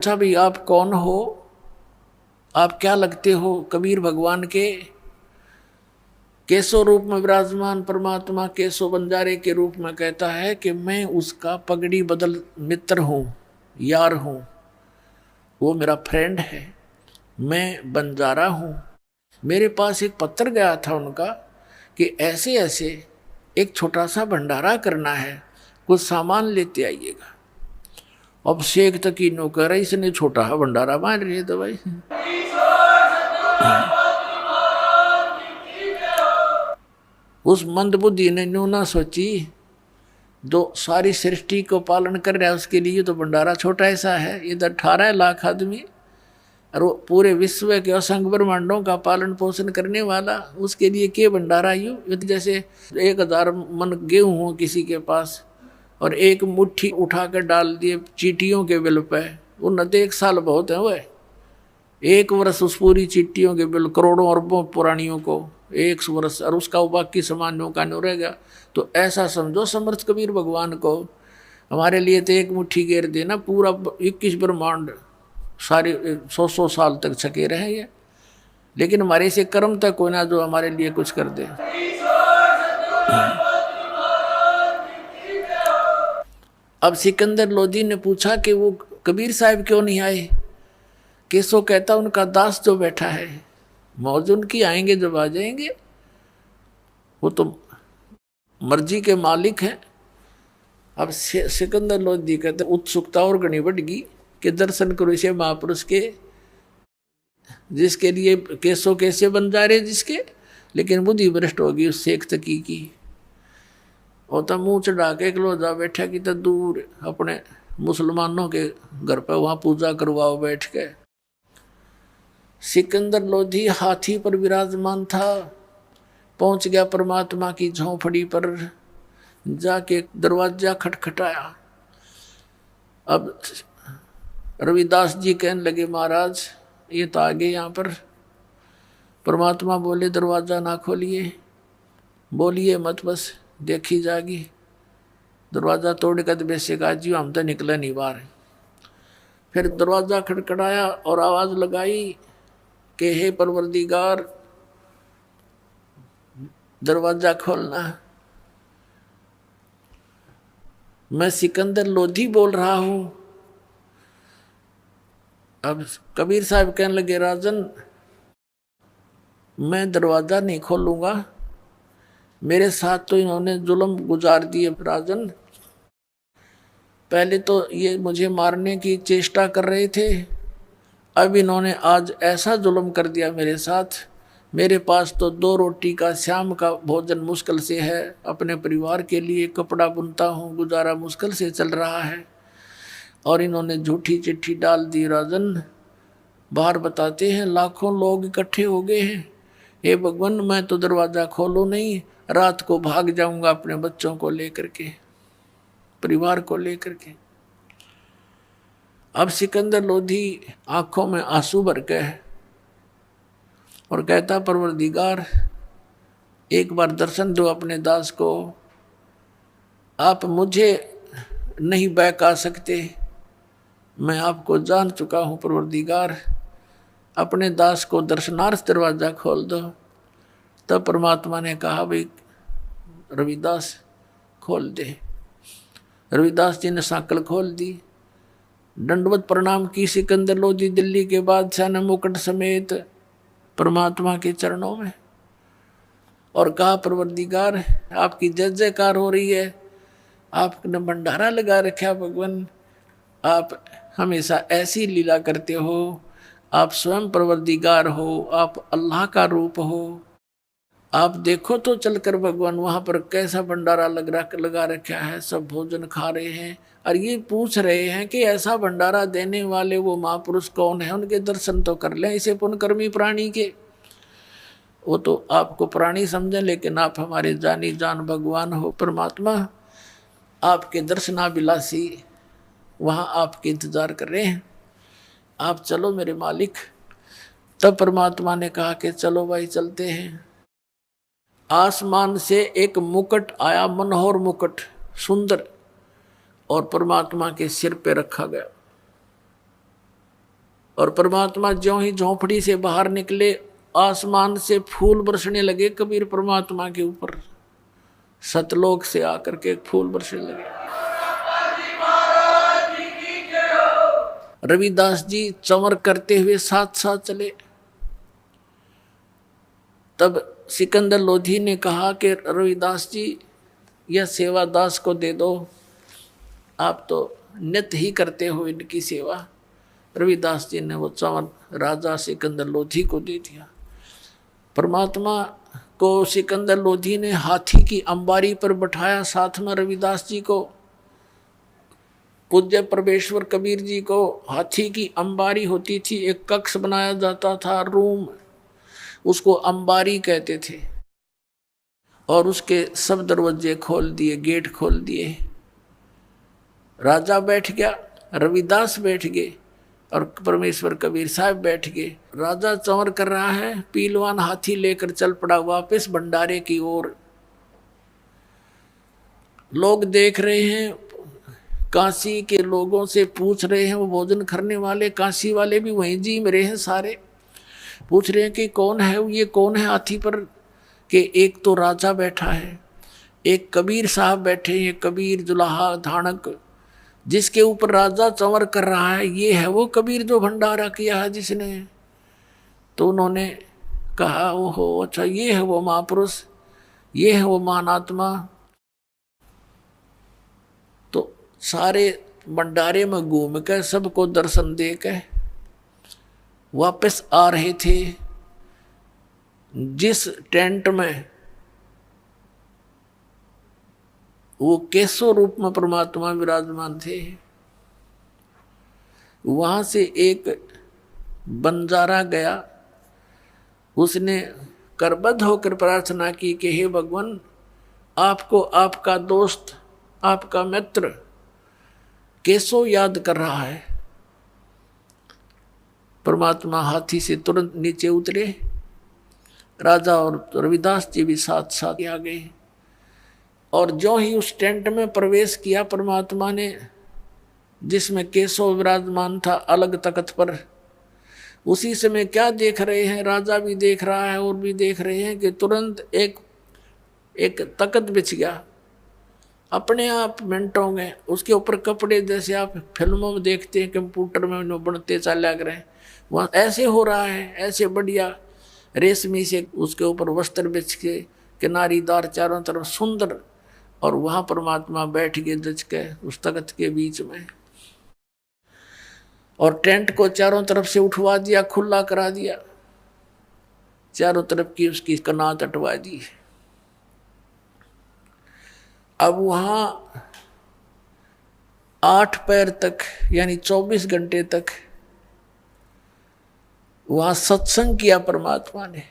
अच्छा भाई, आप कौन हो? आप क्या लगते हो कबीर भगवान के? केशव रूप में विराजमान परमात्मा केशव बंजारे के रूप में कहता है कि मैं उसका पगड़ी बदल मित्र हूं, यार हूं। वो मेरा फ्रेंड है। मैं बंजारा हूं। मेरे पास एक पत्र गया था उनका कि ऐसे ऐसे एक छोटा सा भंडारा करना है, कुछ सामान लेते आइएगा। अब शेख तक ही नौकर है, इसने छोटा है भंडारा मान रही है तो भाई। उस मंदबुद्धि ने न्यू ना सोची, जो सारी सृष्टि को पालन कर रहा है उसके लिए तो भंडारा छोटा ऐसा है। इधर 18 लाख आदमी और वो पूरे विश्व के असंख्य ब्रह्मांडों का पालन पोषण करने वाला, उसके लिए के भंडारा यूं जैसे 1000 मन गेहूं हो किसी के पास और एक मुट्ठी उठा कर डाल दिए चीटियों के बिल पे, वो न तो 1 साल बहुत है, वो 1 वर्ष उस पूरी चिट्ठियों के बिल करोड़ों अरबों पुरानियों को 1 वर्ष और उसका बाकी सामान्यों का नहीं रहेगा। तो ऐसा समझो समर्थ कबीर भगवान को, हमारे लिए तो एक मुट्ठी घेर देना पूरा 21 ब्रह्मांड सारे 100 साल तक छके रहे ये, लेकिन हमारे से कर्म तक कोई ना जो हमारे लिए कुछ कर दे। अब सिकंदर लोधी ने पूछा कि वो कबीर साहब क्यों नहीं आए? केशव कहता उनका दास जो बैठा है, मौज उनकी, आएंगे जब आ जाएंगे, वो तो मर्जी के मालिक हैं। अब सिकंदर लोधी कहते उत्सुकता और घनी बढ़ गई कि दर्शन करो इसे महापुरुष के, जिसके लिए केशव कैसे बन जा रहे जिसके, लेकिन बुद्धि भ्रष्ट होगी उस शेख तकी की। और तो मुंह चढ़ा के क्लोजा बैठा कि तो दूर अपने मुसलमानों के घर पर वहां पूजा करवाओ बैठ के। सिकंदर लोधी हाथी पर विराजमान था, पहुंच गया परमात्मा की झोंपड़ी पर, जाके दरवाजा खटखटाया। अब रविदास जी कहने लगे महाराज ये तो आ गए यहाँ पर। परमात्मा बोले दरवाजा ना खोलिए, बोलिए मत, बस देखी जागी। दरवाजा तोड़ कर वैसे कहा जी हम तो निकले नहीं बाहर। फिर दरवाजा खटखटाया और आवाज लगाई कि हे परवरदिगार दरवाजा खोलना। मैं सिकंदर लोधी बोल रहा हूं। अब कबीर साहब कहने लगे राजन मैं दरवाजा नहीं खोलूंगा, मेरे साथ तो इन्होंने जुल्म गुजार दिए राजन। पहले तो ये मुझे मारने की चेष्टा कर रहे थे, अब इन्होंने आज ऐसा जुल्म कर दिया मेरे साथ। मेरे पास तो 2 रोटी का शाम का भोजन मुश्किल से है, अपने परिवार के लिए कपड़ा बुनता हूँ, गुजारा मुश्किल से चल रहा है, और इन्होंने झूठी चिट्ठी डाल दी राजन। बाहर बताते हैं लाखों लोग इकट्ठे हो गए हैं। हे भगवान मैं तो दरवाज़ा खोलूँ नहीं, रात को भाग जाऊंगा अपने बच्चों को लेकर के, परिवार को लेकर के। अब सिकंदर लोधी आंखों में आंसू भर के और कहता परवरदिगार एक बार दर्शन दो अपने दास को। आप मुझे नहीं बहका सकते, मैं आपको जान चुका हूँ परवरदिगार, अपने दास को दर्शनार्थ दरवाज़ा खोल दो। तब परमात्मा ने कहा भाई रविदास खोल दे। रविदास जी ने सांकल खोल दी, दंडवत प्रणाम की सिकंदर लोधी दिल्ली के बादशाह ने मुकुट समेत परमात्मा के चरणों में, और कहा परवरदिगार आपकी जय जयकार हो रही है, आपने भंडारा लगा रखा भगवान, आप हमेशा ऐसी लीला करते हो, आप स्वयं परवरदिगार हो, आप अल्लाह का रूप हो। आप देखो तो चलकर भगवान वहाँ पर कैसा भंडारा लगा रखा है, सब भोजन खा रहे हैं और ये पूछ रहे हैं कि ऐसा भंडारा देने वाले वो महापुरुष कौन है, उनके दर्शन तो कर लें इसे पुण्यकर्मी प्राणी के। वो तो आपको प्राणी समझें, लेकिन आप हमारे जानी जान भगवान हो परमात्मा, आपके दर्शनाभिलाषी वहाँ आपके इंतजार कर रहे हैं, आप चलो मेरे मालिक। तब परमात्मा ने कहा कि चलो भाई चलते हैं। आसमान से एक मुकुट आया, मनोहर मुकुट सुंदर, और परमात्मा के सिर पे रखा गया। और परमात्मा ज्यों ही झोंपड़ी से बाहर निकले, आसमान से फूल बरसने लगे कबीर परमात्मा के ऊपर, सतलोक से आकर के फूल बरसने लगे। रविदास जी चंवर करते हुए साथ साथ चले। तब सिकंदर लोधी ने कहा कि रविदास जी, यह सेवा दास को दे दो, आप तो नित्य ही करते हो इनकी सेवा। रविदास जी ने वो चंवर राजा सिकंदर लोधी को दे दिया। परमात्मा को सिकंदर लोधी ने हाथी की अंबारी पर बैठाया, साथ में रविदास जी को। पूज्य परमेश्वर कबीर जी को हाथी की अंबारी होती थी, एक कक्ष बनाया जाता था, रूम, उसको अंबारी कहते थे। और उसके सब दरवाजे खोल दिए, गेट खोल दिए। राजा बैठ गया, रविदास बैठ गए और परमेश्वर कबीर साहब बैठ गए। राजा चंवर कर रहा है, पीलवान हाथी लेकर चल पड़ा वापस भंडारे की ओर। लोग देख रहे हैं, काशी के लोगों से पूछ रहे हैं, वो भोजन करने वाले काशी वाले भी वहीं जी में रहे हैं सारे, पूछ रहे हैं कि कौन है ये, कौन है हाथी पर? कि एक तो राजा बैठा है, एक कबीर साहब बैठे हैं, कबीर जुलाहा धानक, जिसके ऊपर राजा चंवर कर रहा है, ये है वो कबीर जो भंडारा किया है जिसने। तो उन्होंने कहा, ओहो अच्छा, ये है वो महापुरुष, ये है वो महानात्मा। तो सारे भंडारे में घूम कर सबको दर्शन दे के वापस आ रहे थे। जिस टेंट में वो केशव रूप में परमात्मा विराजमान थे, वहां से एक बंजारा गया। उसने करबद्ध होकर प्रार्थना की कि हे भगवान, आपको आपका दोस्त, आपका मित्र केशव याद कर रहा है। परमात्मा हाथी से तुरंत नीचे उतरे, राजा और रविदास जी भी साथ साथ आ गए। और जो ही उस टेंट में प्रवेश किया परमात्मा ने, जिसमें केशव विराजमान था अलग तख्त पर, उसी समय क्या देख रहे हैं, राजा भी देख रहा है और भी देख रहे हैं कि तुरंत एक तख्त बिछ गया अपने आप मिनटों में। उसके ऊपर कपड़े जैसे आप फिल्मों में देखते हैं, कंप्यूटर में बनते चले गए हैं, वहाँ ऐसे हो रहा है, ऐसे बढ़िया रेशमी से उसके ऊपर वस्त्र बिछ के, किनारीदार चारों तरफ सुंदर, और वहाँ परमात्मा बैठ गए जच के उस तख्त के बीच में। और टेंट को चारों तरफ से उठवा दिया, खुला करा दिया, चारों तरफ की उसकी कनात हटवा दी। अब वहाँ 8 पैर तक यानी 24 घंटे तक वहाँ सत्संग किया परमात्मा ने।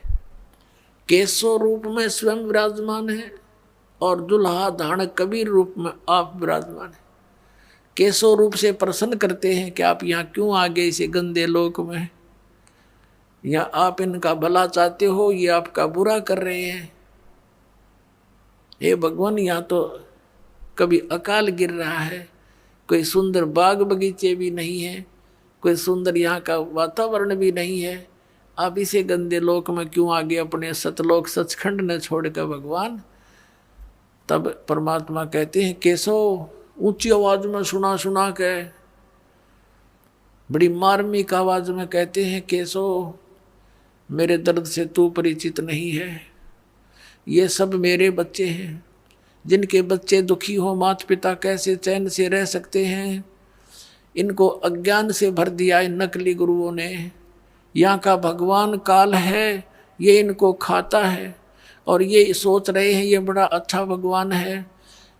केशव रूप में स्वयं विराजमान है और दुल्हा धानक कबीर रूप में आप विराजमान है। केशव रूप से प्रसन्न करते हैं कि आप यहाँ क्यों आ गए इसे गंदे लोक में, या आप इनका भला चाहते हो, ये आपका बुरा कर रहे हैं। हे भगवान, यहाँ तो कभी अकाल गिर रहा है, कोई सुंदर बाग बगीचे भी नहीं है, कोई सुंदर यहाँ का वातावरण भी नहीं है, आप इसे गंदे लोक में क्यों आगे अपने सतलोक सचखंड ने छोड़कर भगवान। तब परमात्मा कहते हैं, केशव, ऊंची आवाज में सुना सुना के बड़ी मार्मिक आवाज में कहते हैं, केशव, मेरे दर्द से तू परिचित नहीं है। ये सब मेरे बच्चे हैं, जिनके बच्चे दुखी हो, माता पिता कैसे चैन से रह सकते हैं। इनको अज्ञान से भर दिया इन नकली गुरुओं ने। यहाँ का भगवान काल है, ये इनको खाता है और ये सोच रहे हैं ये बड़ा अच्छा भगवान है,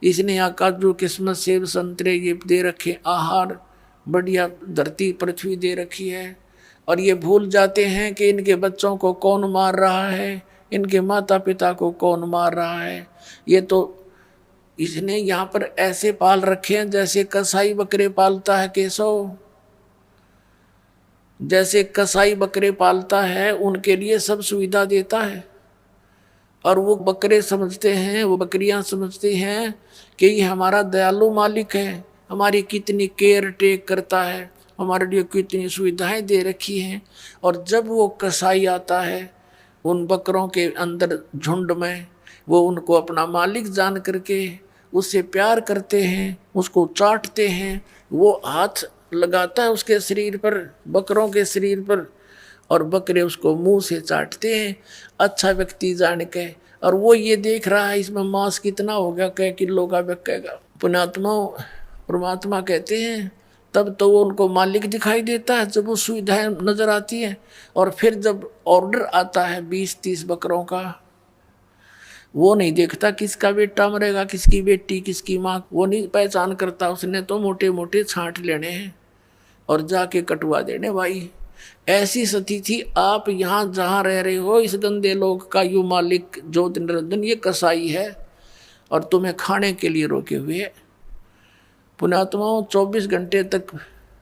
इसने यहाँ काजू किस्मत सेब संतरे ये दे रखे, आहार बढ़िया धरती पृथ्वी दे रखी है, और ये भूल जाते हैं कि इनके बच्चों को कौन मार रहा है, इनके माता पिता को कौन मार रहा है। ये तो इसने यहाँ पर ऐसे पाल रखे हैं जैसे कसाई बकरे पालता है केशव, जैसे कसाई बकरे पालता है, उनके लिए सब सुविधा देता है। और वो बकरे समझते हैं, वो बकरियां समझती हैं कि ये हमारा दयालु मालिक है, हमारी कितनी केयर टेक करता है, हमारे लिए कितनी सुविधाएं दे रखी हैं। और जब वो कसाई आता है उन बकरों के अंदर झुंड में, वो उनको अपना मालिक जान करके उससे प्यार करते हैं, उसको चाटते हैं, वो हाथ लगाता है उसके शरीर पर, बकरों के शरीर पर, और बकरे उसको मुंह से चाटते हैं अच्छा व्यक्ति जान के। और वो ये देख रहा है इसमें मांस कितना होगा, कई किलो का बिकेगा। पुण्यात्मा परमात्मा कहते हैं तब तो वो उनको मालिक दिखाई देता है जब वो सुविधाएं नजर आती है। और फिर जब ऑर्डर आता है 20-30 बकरों का, वो नहीं देखता किसका बेटा मरेगा, किसकी बेटी, किसकी माँ, वो नहीं पहचान करता। उसने तो मोटे मोटे छांट लेने हैं और जाके कटवा देने। भाई ऐसी स्थिति थी। आप यहाँ जहाँ रह रहे हो इस गंदे लोग का यू मालिक ज्योति निरंजन ये कसाई है और तुम्हें खाने के लिए रोके हुए है। पुण्यात्माओं 24 घंटे तक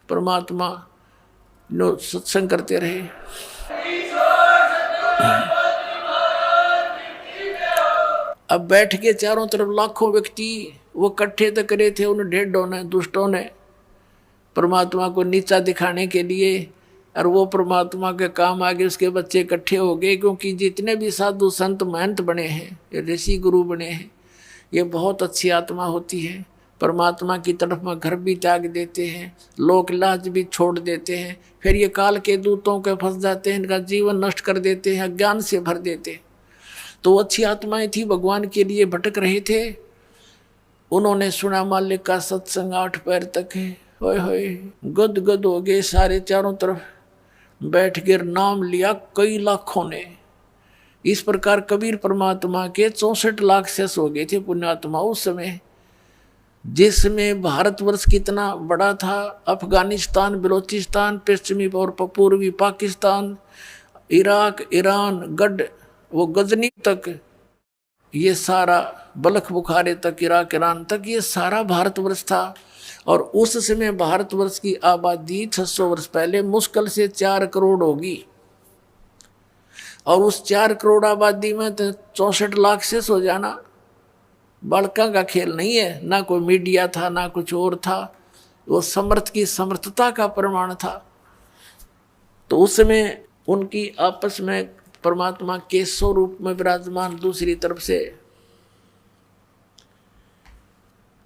परमात्मा सत्संग करते रहे। अब बैठ के चारों तरफ लाखों व्यक्ति वो इकट्ठे तक करे थे उन ढेडों ने, दुष्टों ने, परमात्मा को नीचा दिखाने के लिए। और वो परमात्मा के काम आगे उसके बच्चे इकट्ठे हो गए। क्योंकि जितने भी साधु संत महंत बने हैं, ऋषि गुरु बने हैं, ये बहुत अच्छी आत्मा होती है। परमात्मा की तरफ में घर भी त्याग देते हैं, लोक लाज भी छोड़ देते हैं, फिर ये काल के दूतों के फंस जाते हैं, इनका जीवन नष्ट कर देते हैं, अज्ञान से भर देते हैं। तो अच्छी आत्माएं थी, भगवान के लिए भटक रहे थे। उन्होंने सुना मालिक का सत्संग 8 पैर तक है, होए होए गद गद हो गए सारे, चारों तरफ बैठ कर नाम लिया कई लाखों ने। इस प्रकार कबीर परमात्मा के 64 लाख शेष हो गए थे पुण्यात्मा उस समय, जिसमें भारतवर्ष कितना बड़ा था। अफगानिस्तान, बलोचिस्तान, पश्चिमी और पूर्वी पाकिस्तान, इराक, ईरान, गढ़, वो गजनी तक, ये सारा बलख बुखारे तक, इराक, ईरान तक, ये सारा भारतवर्ष था। और उस समय भारतवर्ष की आबादी 600 वर्ष पहले मुश्किल से 4 करोड़ होगी। और उस 4 करोड़ आबादी में तो 64 लाख से हो जाना बालका का खेल नहीं है। ना कोई मीडिया था, ना कुछ और था, वो समर्थ की समर्थता का प्रमाण था। तो उस समय उनकी आपस में परमात्मा के स्वरूप में विराजमान, दूसरी तरफ से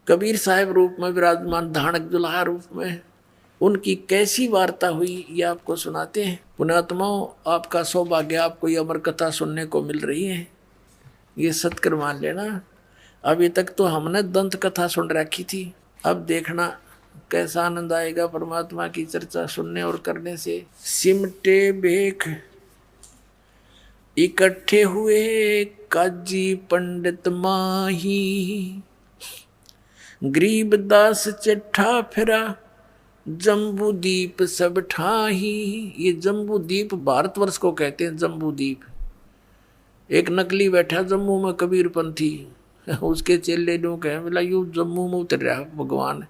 कबीर साहब रूप में विराजमान, धानक दुल्हा रूप में, उनकी कैसी वार्ता हुई ये आपको सुनाते हैं। पुण्यात्माओं आपका सौभाग्य, आपको ये अमर कथा सुनने को मिल रही है, ये सत्कर मान लेना। अभी तक तो हमने दंत कथा सुन रखी थी, अब देखना कैसा आनंद आएगा परमात्मा की चर्चा सुनने और करने से। सिमटे भेख इकट्ठे हुए काजी पंडित माही, गरीबदास चिट्ठा फिरा जम्बू दीप सब ठाही। ये जम्बू दीप भारतवर्ष को कहते हैं, जम्बू दीप। एक नकली बैठा जम्मू में कबीरपंथी, उसके चेले लोग कहे बोला यू जम्मू में उतर रहा भगवान।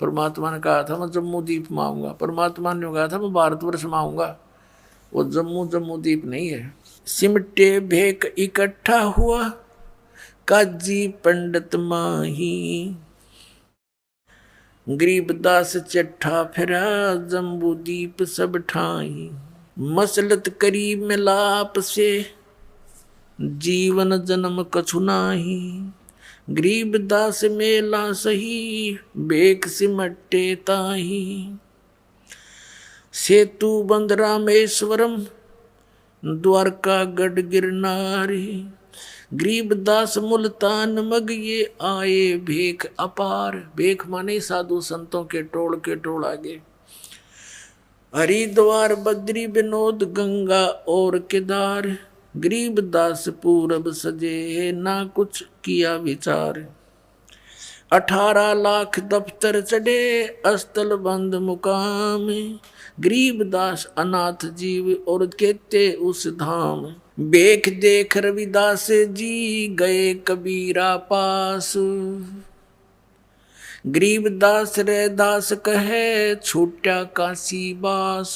परमात्मा ने कहा था मैं जम्मू दीप में आऊँगा, परमात्मा ने कहा था मैं भारतवर्ष में आऊँगा, वो जम्मू दीप नहीं है। सिमटे भेक इकट्ठा हुआ काजी पंडित माही, गरीबदास चिट्ठा फिरा जम्बू दीप सब ठाई। मसलत करीब मिलाप से जीवन जन्म कछु नाही, गरीबदास मेला सही बेक सिमटे ताही। सेतु बंद रामेश्वरम द्वारका गढ़ गिरनारी, गरीबदास मुल्तान मग ये आए भेख अपार। भेख माने साधु संतों के टोल आगे। हरिद्वार बद्री विनोद गंगा और केदार, गरीबदास पूरब सजे ना कुछ किया विचार। 18 लाख दफ्तर चढ़े अस्तल बंद मुकाम, गरीबदास अनाथ जीव और कहते उस धाम। बेख देख रविदास जी गए कबीरा पास, गरीबदास रे दास कहे छूटा काशी बास।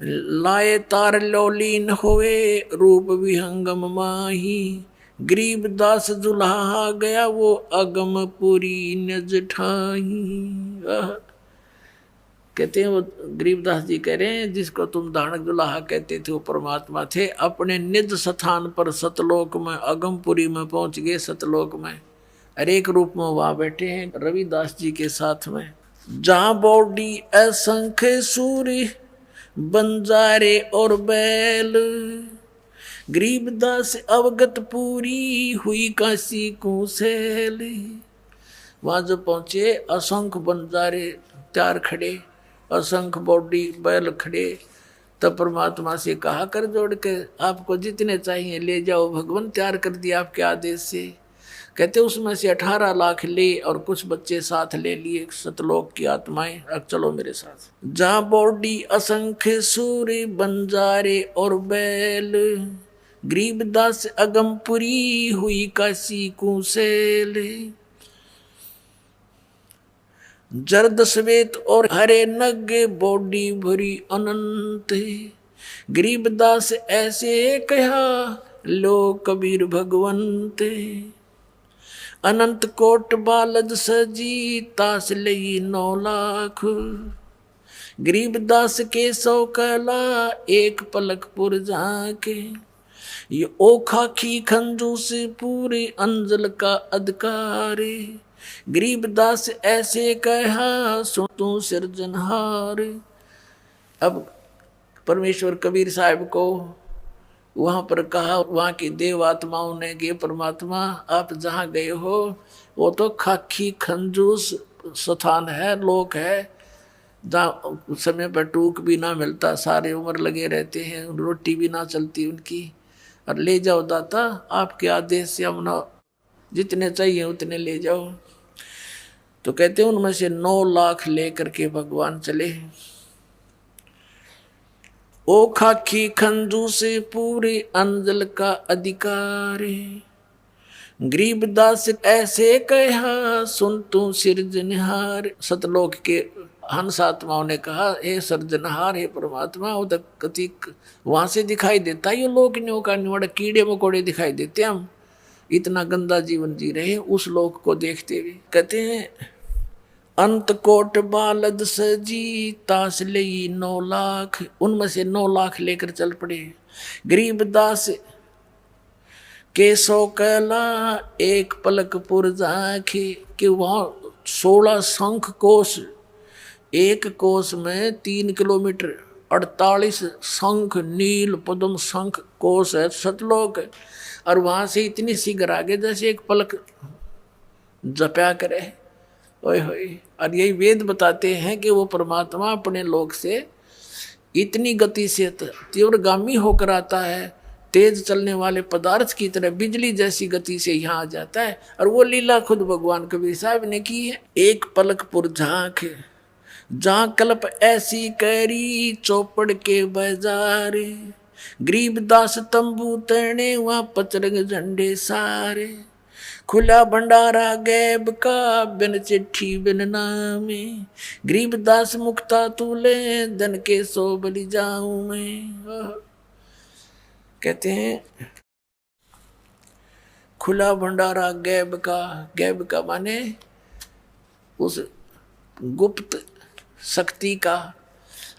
लाए तार लौलीन होए रूप विहंगम माही, गरीबदास दुल्हा गया वो अगमपुरी नज ठाई। कहते हैं वो गरीबदास जी कह रहे हैं जिसको तुम दानक दुल्हा कहते थे वो परमात्मा थे, अपने निज स्थान पर सतलोक में अगमपुरी में पहुंच गए। सतलोक में हर एक रूप में वहां बैठे हैं रविदास जी के साथ में। जहां बॉडी असंख्य सूर्य बंजारे और बैल, गरीबदास अवगत पूरी हुई काशी को सैल। वहां जो पहुंचे असंख्य बंजारे त्यार खड़े, असंख्य बॉडी बैल खड़े, तब परमात्मा से कहा कर जोड़ के आपको जितने चाहिए ले जाओ, भगवान तैयार कर दिया आपके आदेश से। कहते उसमें से 18 लाख ले और कुछ बच्चे साथ ले लिए सतलोक की आत्माएं। अब चलो मेरे साथ। जहाँ बॉडी असंख्य सूर्य बंजारे और बैल, गरीबदास अगमपुरी हुई काशी कुशेल। जर्द श्वेत और हरे नग बॉडी भरी अनंत, गरीबदास ऐसे कहा लो कबीर भगवंत। अनंत कोट बालद सजी तास लई 9 लाख, गरीबदास के 100 कला एक पलक पुर जाके। ये ओखा की खंजूस पूरे अंजल का अधिकार, गरीबदास ऐसे कहा सो तू सिरजनहार। अब परमेश्वर कबीर साहब को वहाँ पर कहा, वहाँ की देव आत्माओं ने कि परमात्मा आप जहाँ गए हो वो तो खाकी खंजूस स्थान है, लोक है, जहाँ समय पर टूक भी ना मिलता, सारे उम्र लगे रहते हैं, रोटी भी ना चलती उनकी। और ले जाओ दाता आपके आदेश से हम ना जितने चाहिए उतने ले जाओ। तो कहते हैं उनमें से 9 लाख लेकर के भगवान चले। ओ खाकी खंजू से पूरे अंजल का अधिकार, गरीबदास ऐसे कहा सुन तू सिरजनहार। सतलोक के हंस आत्माओं ने कहा हे सिरजनहार हे परमात्मा, उधर कति वहां से दिखाई देता ये लोक न्यों का निवड़ कीड़े मकोड़े दिखाई देते, हम इतना गंदा जीवन जी रहे उस लोक को देखते हुए। कहते हैं अंत कोट बालद सजी तास लई 9 लाख, उनमें से 9 लाख लेकर चल पड़े। गरीबदास के 100 कला एक पलक पुर जाके, कि वहाँ 16 शंख कोश, एक कोश में 3 किलोमीटर 48 शंख नील पद्म शंख कोश है सतलोक, और वहां से इतनी शीघ्र आगे जैसे एक पलक जपया करे। ओए होए। और यही वेद बताते हैं कि वो परमात्मा अपने लोक से इतनी गति से तीव्रगामी होकर आता है, तेज चलने वाले पदार्थ की तरह बिजली जैसी गति से यहाँ आ जाता है। और वो लीला खुद भगवान कबीर साहब ने की है। एक पलक पुर झांक जहाँ कल्प ऐसी करी चौपड़ के बाजार, गरीबदास तंबू तने वहाँ पचरंग झंडे सारे। खुला भंडारा गैब का बिन चिट्ठी बिन नामे, गरीबदास मुक्ता तूले धन के 100 बलि जाऊं मैं। कहते हैं खुला भंडारा गैब का माने उस गुप्त शक्ति का,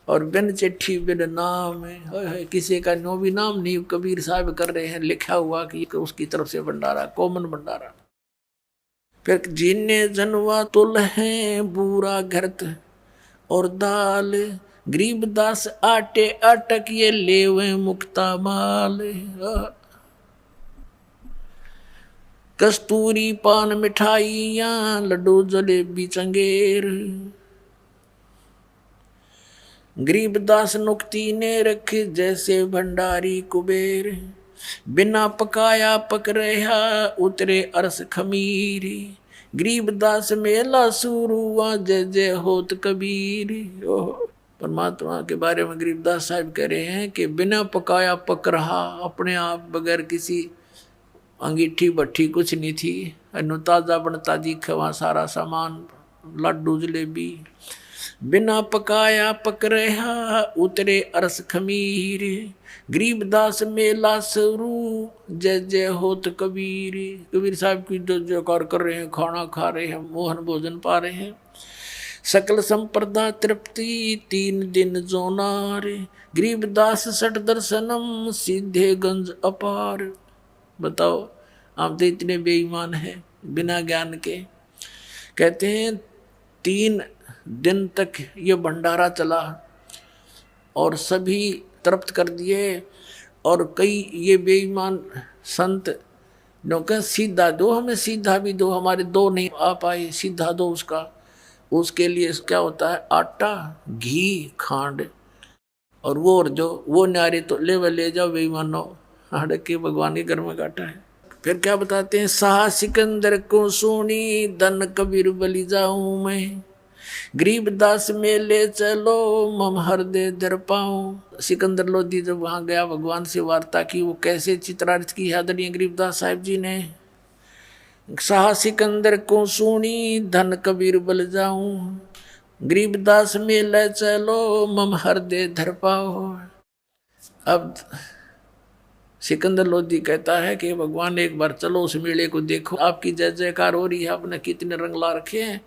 और बिन चिट्ठी बिन नाम है, किसी का नो भी नाम नहीं कबीर साहब कर रहे हैं, लिखा हुआ कि उसकी तरफ से भंडारा, कॉमन भंडारा। फिर जिन्ने जनवा तुल है बूरा घरत और दाल, गरीबदास आटे अटक ये लेवे मुक्ता माल। कस्तूरी पान मिठाइयाँ लड्डू जलेबी चंगेर, गरीबदास नुक्ती ने रखे जैसे भंडारी कुबेर। बिना पकाया पक रहा उतरे अरस खमीरी, गरीबदास मेला शुरू हुआ जय जय होत कबीर। परमात्मा के बारे में गरीबदास साहब कह रहे हैं कि बिना पकाया पक रहा, अपने आप बगैर किसी अंगीठी भट्ठी कुछ नहीं थी, ताजा बनता दिखा वहाँ सारा सामान, लड्डू जलेबी बिना पकाया पक रहा उतरे अरस खमीर। गरीबदास मेला सरू जय जय होत कबीर। कबीर साहब की जो जयकार कर रहे हैं, खाना खा रहे हैं, मोहन भोजन पा रहे हैं। सकल संप्रदा तृप्ति 3 दिन जोनार। गरीबदास सठ दर्शनम सीधे गंज अपार। बताओ, आप तो इतने बेईमान हैं बिना ज्ञान के। कहते हैं 3 दिन तक ये भंडारा चला और सभी तृप्त कर दिए। और कई ये बेईमान संत जो कह सीधा दो, हमें सीधा भी दो, हमारे 2 नहीं आ पाए, सीधा दो उसका। उसके लिए क्या होता है, आटा, घी, खांड और वो न्यारे तो ले जाओ बेईमानो, हड़क के भगवान के घर में काटा है। फिर क्या बताते हैं, शाह सिकंदर को सुनी धन कबीर बलि जाऊं मैं। गरीबदास मेले चलो मम हृदय दर पाऊं। सिकंदर लोधी जब वहां गया, भगवान से वार्ता की, वो कैसे चित्रार्थ की आदरणीय गरीबदास साहिब जी ने। शाह सिकंदर को सुनी धन कबीर बल जाऊं। गरीबदास मेले चलो मम हृदय धर पाओ। अब सिकंदर लोधी कहता है कि भगवान एक बार चलो उस मेले को देखो, आपकी जय जयकार हो रही है, आपने कितने रंग ला रखे हैं,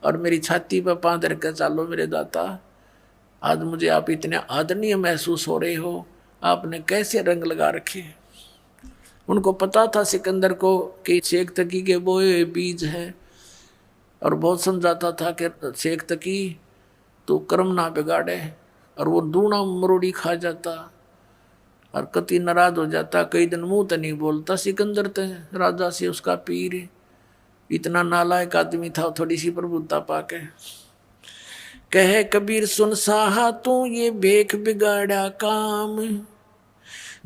और मेरी छाती पर पांव रख कर चालो मेरे दाता। आज मुझे आप इतने आदरणीय महसूस हो रहे हो, आपने कैसे रंग लगा रखे। उनको पता था सिकंदर को कि शेख तकी के बोए बीज हैं, और बहुत समझाता था कि शेख तकी तो कर्म ना बिगाड़े, और वो दूना मरोड़ी खा जाता और कति नाराज हो जाता, कई दिन मुंह तो नहीं बोलता। सिकंदर तो राजा से उसका पीर, इतना नालायक आदमी था, थोड़ी सी प्रभुता पाके। कहे कबीर सुन साहा तू ये भेख बिगाड़ा काम।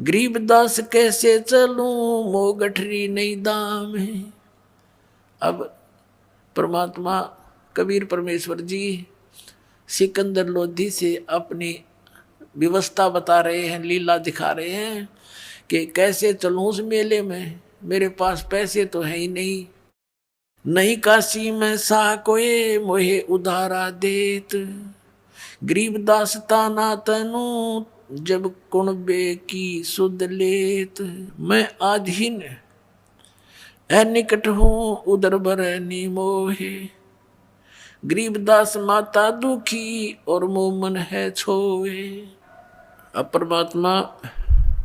गरीबदास कैसे चलूं मो गठरी नहीं दाम है। अब परमात्मा कबीर परमेश्वर जी सिकंदर लोधी से अपनी व्यवस्था बता रहे हैं, लीला दिखा रहे हैं कि कैसे चलूं उस मेले में, मेरे पास पैसे तो है ही नहीं। नहीं काशी में सा कोई मोहे उधारा देत। गरीबदास ताना तनु जब कुणबे की सुध लेत। मैं आधीन निकट हूँ उदर भर मोहे। गरीबदास माता दुखी और मोमन है छोए। अब परमात्मा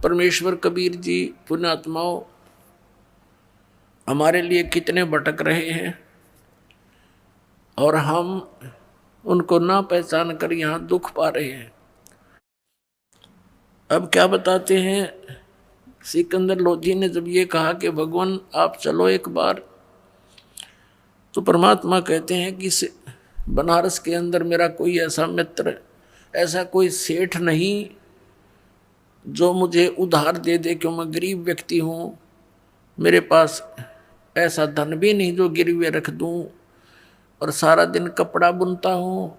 परमेश्वर कबीर जी पुण्यात्माओं हमारे लिए कितने भटक रहे हैं, और हम उनको ना पहचान कर यहाँ दुख पा रहे हैं। अब क्या बताते हैं, सिकंदर लोधी ने जब ये कहा कि भगवान आप चलो एक बार, तो परमात्मा कहते हैं कि बनारस के अंदर मेरा कोई ऐसा मित्र, ऐसा कोई सेठ नहीं जो मुझे उधार दे दे, क्यों मैं गरीब व्यक्ति हूँ, मेरे पास ऐसा धन भी नहीं जो गिरवे रख दूँ, और सारा दिन कपड़ा बुनता हूँ,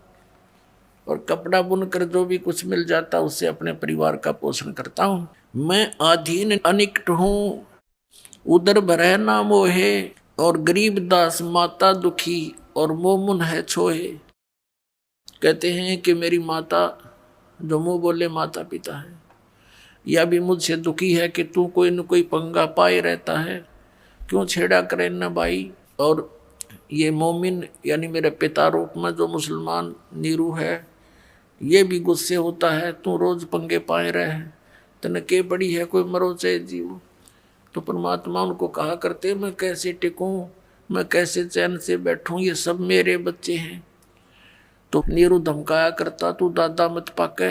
और कपड़ा बुनकर जो भी कुछ मिल जाता उससे अपने परिवार का पोषण करता हूँ। मैं अधीन अनिकट हूँ उदर भरह ना मोहे। और गरीबदास माता दुखी और मोमुन है छोहे। कहते हैं कि मेरी माता, जो मुँह बोले माता पिता है, यह भी मुझसे दुखी है कि तू कोई न कोई पंगा पाए रहता है, क्यों छेड़ा करे न भाई। और ये मोमिन यानी मेरे पिता रूप में जो मुसलमान नीरू है, ये भी गुस्से होता है, तू रोज पंगे पाए रहे, तने के बड़ी है, कोई मरो चाहे जीव। तो परमात्मा उनको कहा करते, मैं कैसे टिकूं, मैं कैसे चैन से बैठूं, ये सब मेरे बच्चे हैं। तो नीरू धमकाया करता, तू दादा मत पाके,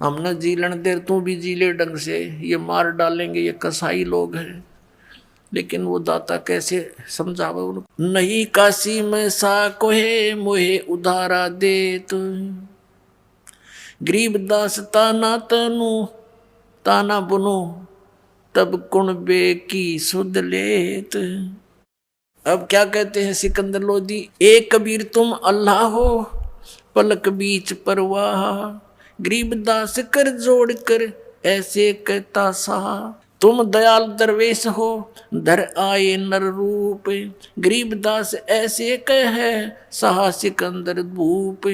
हमने जी लेने दे, तू भी जी ले ढंग से, ये मार डालेंगे, ये कसाई लोग हैं। लेकिन वो दाता कैसे समझावे उनको। नहीं काशी में सा कोहे मोहे उधारा दे, तो गरीबदास ताना तनु ताना बुनो तब कुणबे की सुध लेत। अब क्या कहते हैं सिकंदर लोधी, एक कबीर तुम अल्लाह हो पलक बीच परवाह। गरीबदास कर जोड़ कर ऐसे कहता सा, तुम दयाल दरवेश हो धर आए नर रूप, गरीबदास ऐसे कहे सहा सिकंदर भूप।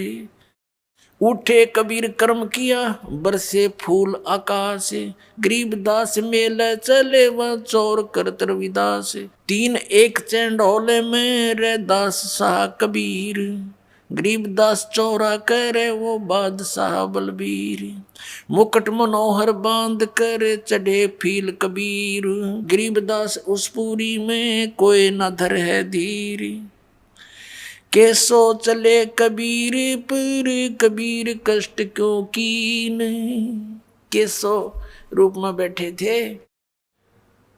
उठे कबीर कर्म किया बरसे फूल आकाश, गरीबदास मेले चले वह चोर करतर विदास। तीन एक चंडोले में रे दास शाह कबीर, गरीबदास चौरा करे वो बादशाह बलबीर। मुकुट मनोहर बांध कर चढ़े फील कबीर, गरीबदास उस पूरी में कोई न धर है धीर। कैसो चले कबीर पर कबीर कष्ट क्यों कीन। कैसो रूप में बैठे थे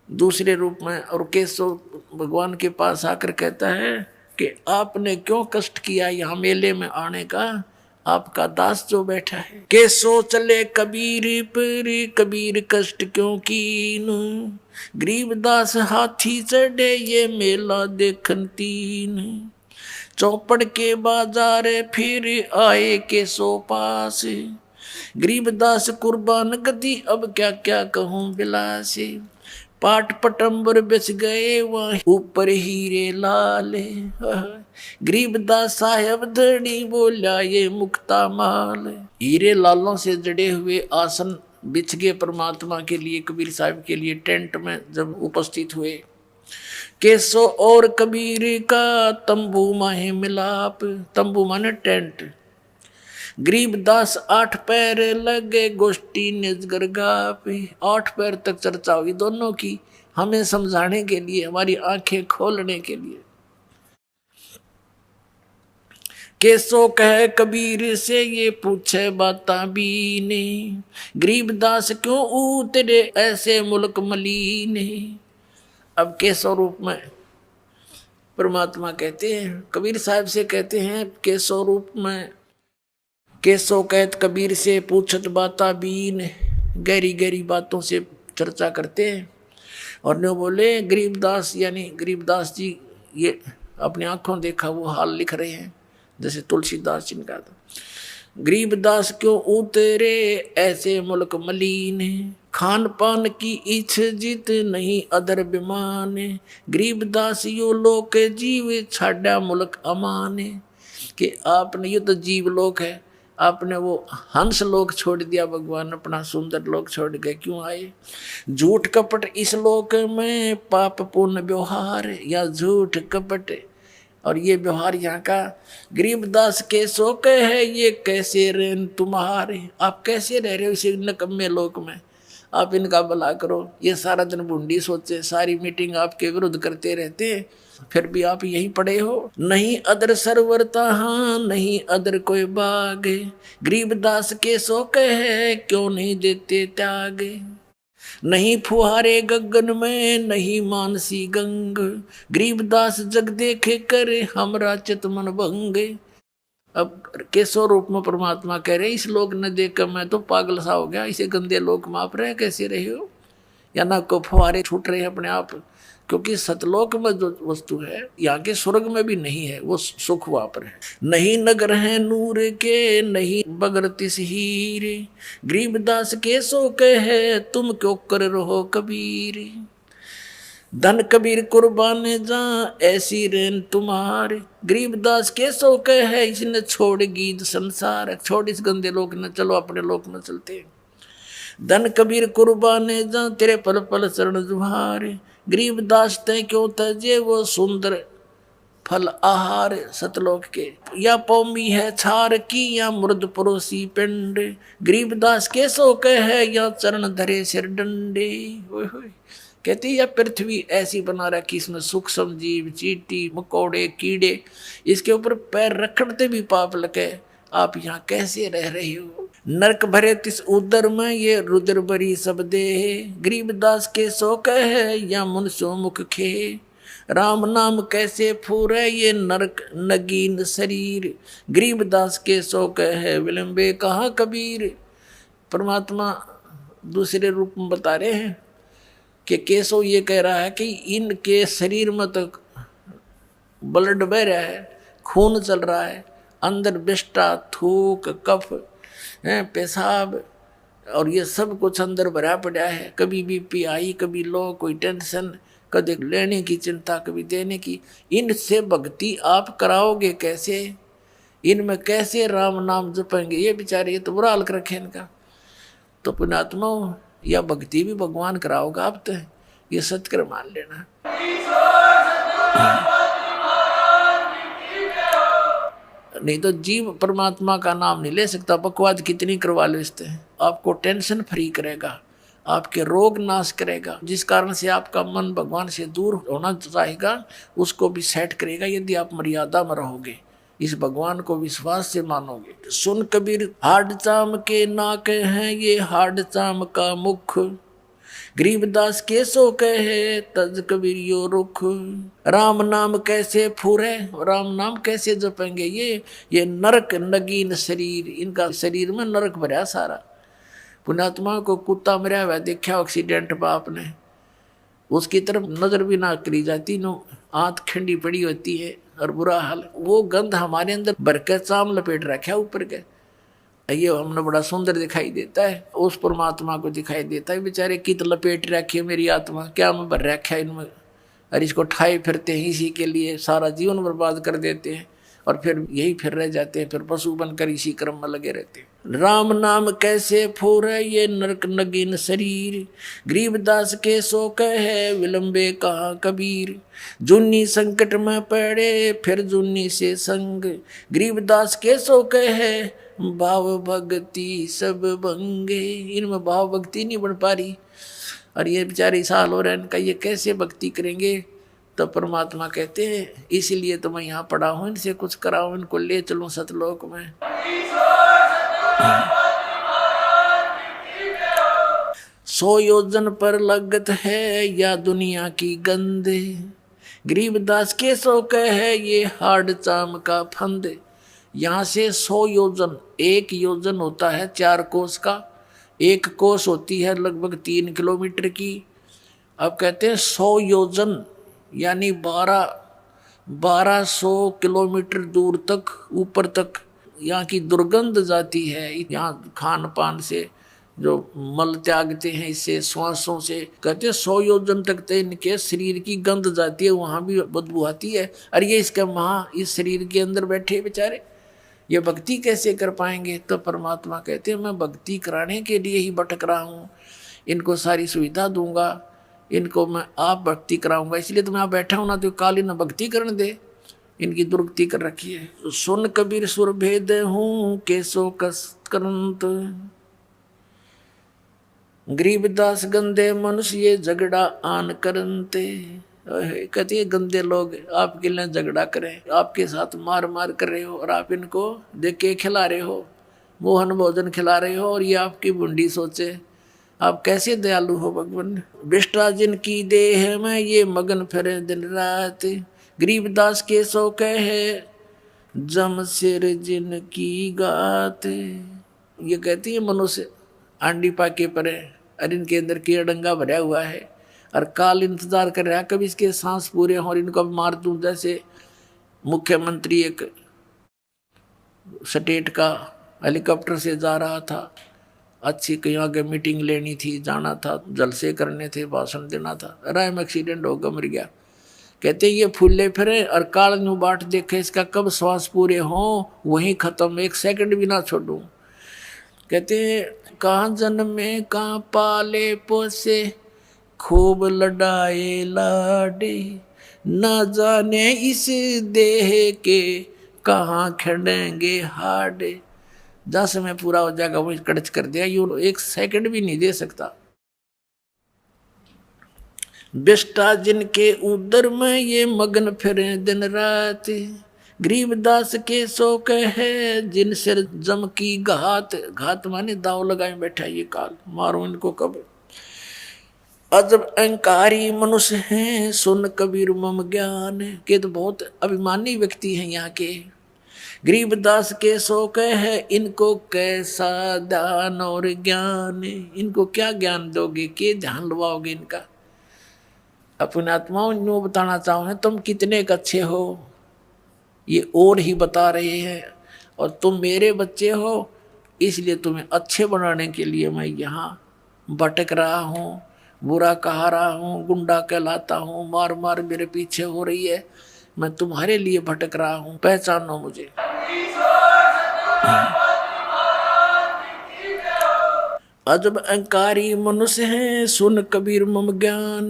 दूसरे रूप में, और कैसो भगवान के पास आकर कहता है कि आपने क्यों कष्ट किया यहाँ मेले में आने का, आपका दास जो बैठा है। कैसो चले कबीर पर कबीर कष्ट क्यों कीन, गरीबदास हाथी चढ़े ये मेला देखन तीन। चौपड़ के बाजार फिर आए के सो पास, गरीबदास कुर्बान गति अब क्या क्या कहूँ बिलास। पाट पटंबर बेच गए वहाँ ऊपर हीरे लाल, गरीबदास साहब धड़ी बोला ये मुक्ता माल। हीरे लालों से जड़े हुए आसन बिछ गए परमात्मा के लिए, कबीर साहब के लिए टेंट में जब उपस्थित हुए। कैसो और कबीर का तंबू माहे मिलाप, तंबू माने टेंट। गरीबदास 8 पैर लगे गोष्ठी निजगर गापे, 8 पैर तक चर्चा हुई दोनों की, हमें समझाने के लिए, हमारी आंखें खोलने के लिए। कैसो कहे कबीर से ये पूछे बाता बीने, गरीबदास क्यों उतरे ऐसे मुल्क मलीने। अब के स्वरूप में परमात्मा कहते हैं, कबीर साहब से कहते हैं के स्वरूप में, कैसो कहत कबीर से पूछत बाता बीन, गहरी गहरी बातों से चर्चा करते हैं। और ने बोले गरीबदास, यानी गरीबदास जी ये अपनी आंखों देखा वो हाल लिख रहे हैं, जैसे तुलसीदास जी ने कहा था, गरीबदास क्यों उतरे ऐसे मुल्क मलीन, खान पान की इच्छ जित नहीं अदर बिमान। गरीबदास यो लोक जीव छाड़ा मुल्क अमान, कि आपने, ये तो जीव लोक है, आपने वो हंस लोक छोड़ दिया, भगवान अपना सुंदर लोक छोड़ गए, क्यों आए। झूठ कपट इस लोक में पाप पुण्य व्यवहार, या झूठ कपट और ये व्यवहार यहाँ का। गरीबदास के शोक है ये कैसे रेन तुम्हारे, आप कैसे रह रहे हो इस नकम्मे लोक में, आप इनका भला करो। ये सारा दिन बूंदी सोचे, सारी मीटिंग आपके विरुद्ध करते रहते हैं, फिर भी आप यहीं पड़े हो। नहीं अदर सरवरता हाँ नहीं अदर कोई बाग, गरीबदास के शोक है क्यों नहीं देते त्याग। नहीं फुहारे गगन में नहीं मानसी गंग, गरीबदास जग देखे करे हमरा चित मन भंग। अब कैसो रूप में परमात्मा कह रहे इस लोक न देख कर मैं तो पागल सा हो गया, इसे गंदे लोक में आप रहे कैसे रहे हो, या ना को फुहारे छूट रहे हैं अपने आप, क्योंकि सतलोक में जो वस्तु है यहाँ के स्वर्ग में भी नहीं है, वो सुख वहाँ पर है। नहीं नगर है नूर के नहीं बगर तिस हीर, गरीबदास के सो कहे तुम क्यों कर रहो कबीर। धन कबीर कुर्बान जा ऐसी रेन तुम्हारे, गरीबदास के सो कहे इसने छोड़ गीत संसार, छोड़ इस गंदे लोक न चलो अपने लोक में चलते। धन कबीर कुर्बान जा तेरे पल पल चरण जुहारे, गरीबदास ते क्यों तजे वो सुंदर फल आहार सतलोक के। या पौमी है छार की या मुर्द परोसी पिंड, गरीबदास के सो कहे या चरण धरे सिर डंडे। कहती या पृथ्वी ऐसी बना रखी इसमें सूक्ष्म जीव चींटी मकोड़े कीड़े, इसके ऊपर पैर रखते भी पाप लगे, आप यहाँ कैसे रह रही हो। नरक भरे तिस उदर में ये रुद्र बरी सब दे, गरीबदास के सो कहे या मुनसो मुख खे। राम नाम कैसे फूरे ये नरक नगीन शरीर, गरीबदास के सो कहे विलंबे कहाँ कबीर। परमात्मा दूसरे रूप में बता रहे हैं कि केशव ये कह रहा है कि इनके शरीर में तो ब्लड बह रहा है, खून चल रहा है, अंदर विष्टा थूक कफ पेशाब और ये सब कुछ अंदर भरा पड़ा है। कभी बीपी आई, कभी लो, कोई टेंशन, कभी लेने की चिंता, कभी देने की। इनसे भक्ति आप कराओगे कैसे? इनमें कैसे राम नाम जपेंगे? ये बेचारे, ये तो बुरा हाल कर रखे इनका। तो पुण्यात्मा, या भक्ति भी भगवान कराओगा आप, तो ये सत्कर मान लेना। नहीं तो जीव परमात्मा का नाम नहीं ले सकता। बकवाद कितनी करवा लो इससे, आपको टेंशन फ्री करेगा, आपके रोग नाश करेगा, जिस कारण से आपका मन भगवान से दूर होना चाहेगा उसको भी सेट करेगा, यदि आप मर्यादा में रहोगे, इस भगवान को विश्वास से मानोगे। सुन कबीर हाड चाम के नाक हैं ये हाड चाम का मुख, गरीबदास के सो कहे तज कबीर यो रुख। राम नाम कैसे फूरे, राम नाम कैसे जपेंगे? ये नरक नगीन शरीर, इनका शरीर में नरक भरा सारा। पुण्यात्मा को कुत्ता मरा हुआ देखा एक्सीडेंट बाप ने, उसकी तरफ नजर भी ना करी जाती, नो आंत खंडी पड़ी होती है और बुरा हाल। वो गंध हमारे अंदर भर के चाम लपेट रखा ऊपर के, ये हमने बड़ा सुंदर दिखाई देता है, उस परमात्मा को दिखाई देता है। बेचारे कित लपेट रखे मेरी आत्मा, क्या मैं भर रखा है इनमें, और इसको ठाए फिरते हैं, इसी के लिए सारा जीवन बर्बाद कर देते हैं और फिर यही फिर रह जाते हैं, फिर पशु बनकर इसी क्रम में लगे रहते हैं। राम नाम कैसे फूरे ये नरक नगीन शरीर, गरीबदास के सो कहे विलंबे कहाँ कबीर। जुन्नी संकट में पड़े फिर जुन्नी से संग, गरीबदास के सो कहे भाव भक्ति सब भंगे। इनमें भाव भक्ति नहीं बन पा रही, और ये बेचारे साल हो रहे हैं इनका, ये कैसे भक्ति करेंगे? तो परमात्मा कहते हैं इसीलिए तो मैं यहाँ पड़ा हूँ, इनसे कुछ कराऊं, इनको ले चलूं सतलोक में। सौ योजन पर लगत है या दुनिया की गंद, गरीबदास के सो कहे ये हाड चाम का फंद। यहाँ से 100 योजन, 1 योजन होता है 4 कोस का, 1 कोस होती है लगभग 3 किलोमीटर की। अब कहते हैं 100 योजन यानी 1200 किलोमीटर दूर तक, ऊपर तक यहाँ की दुर्गंध जाती है। यहाँ खान पान से जो मल त्यागते हैं, इससे श्वासों से, कहते हैं 100 योजन तक तो इनके शरीर की गंध जाती है, वहाँ भी बदबू आती है। और ये इसके वहाँ इस शरीर के अंदर बैठे बेचारे, ये भक्ति कैसे कर पाएंगे? तो परमात्मा कहते हैं मैं भक्ति कराने के लिए ही भटक रहा हूँ, इनको सारी सुविधा दूंगा, इनको मैं आप भक्ति कराऊंगा, इसलिए तो मैं यहाँ बैठा हूँ ना, तो काली न भक्ति करने दे, इनकी दुर्गति कर रखी है। सुन कबीर सुर भेद हूँ केसो कसकरंत, गरीबदास गंदे मनुष्य ये झगड़ा आन करनते। कहते हैं गंदे लोग आपके लिए झगड़ा करें, आपके साथ मार मार कर रहे हो, और आप इनको देख के खिला रहे हो, मोहन भोजन खिला रहे हो, और ये आपकी बुंडी सोचे। आप कैसे दयालु हो भगवान। बिष्टा जिनकी देह में ये मगन फिरे दिन रात, गरीबदास के सो कहे जम सिर जिनकी गात। ये कहती है मनुष्य आंडी पाके परे, और इनके अंदर कीड़ा भरा हुआ है, और काल इंतजार कर रहा है कभी इसके सांस पूरे हों और इनको मार दूं। जैसे मुख्यमंत्री एक स्टेट का हेलीकॉप्टर से जा रहा था, अच्छी कहीं आगे मीटिंग लेनी थी, जाना था, जलसे करने थे, भाषण देना था, राय में एक्सीडेंट होगा, मर गया। कहते ये फूले फिरे और काल न्यू बाट देखे, इसका कब श्वास पूरे हों वहीं खत्म, 1 सेकंड भी ना छोड़ूं। कहते कहाँ जन्मे कहाँ पाले पोसे, खूब लड़ाए लाडे, न जाने इस देह के कहाँ खड़ेंगे हाडे। जहाँ समय पूरा हो जाएगा वो कड़च कर दिया, यूं 1 सेकंड भी नहीं दे सकता। बिष्टा जिनके उदर में ये मगन फिरे दिन रात, गरीबदास के सो कहे जिन सिर जम की घात। घात माने दाव लगाए बैठा ये काल, मारो इनको कब। अजब अहंकारी मनुष्य हैं सुन कबीर मम ज्ञान, के तो बहुत अभिमानी व्यक्ति हैं यहाँ के। गरीबदास के सो कहे इनको कैसा दान और ज्ञान, इनको क्या ज्ञान दोगे, के ध्यान लवाओगे इनका। अपने आत्माओं यूँ बताना चाहो तुम कितने अच्छे हो, ये और ही बता रहे हैं, और तुम मेरे बच्चे हो, इसलिए तुम्हें अच्छे बनाने के लिए मैं यहाँ भटक रहा हूँ, बुरा कहा रहा हूँ, गुंडा कहलाता हूँ, मार मार मेरे पीछे हो रही है, मैं तुम्हारे लिए भटक रहा हूँ, पहचानो मुझे। अजब अहंकारी मनुष्य है, सुन कबीर मम ज्ञान,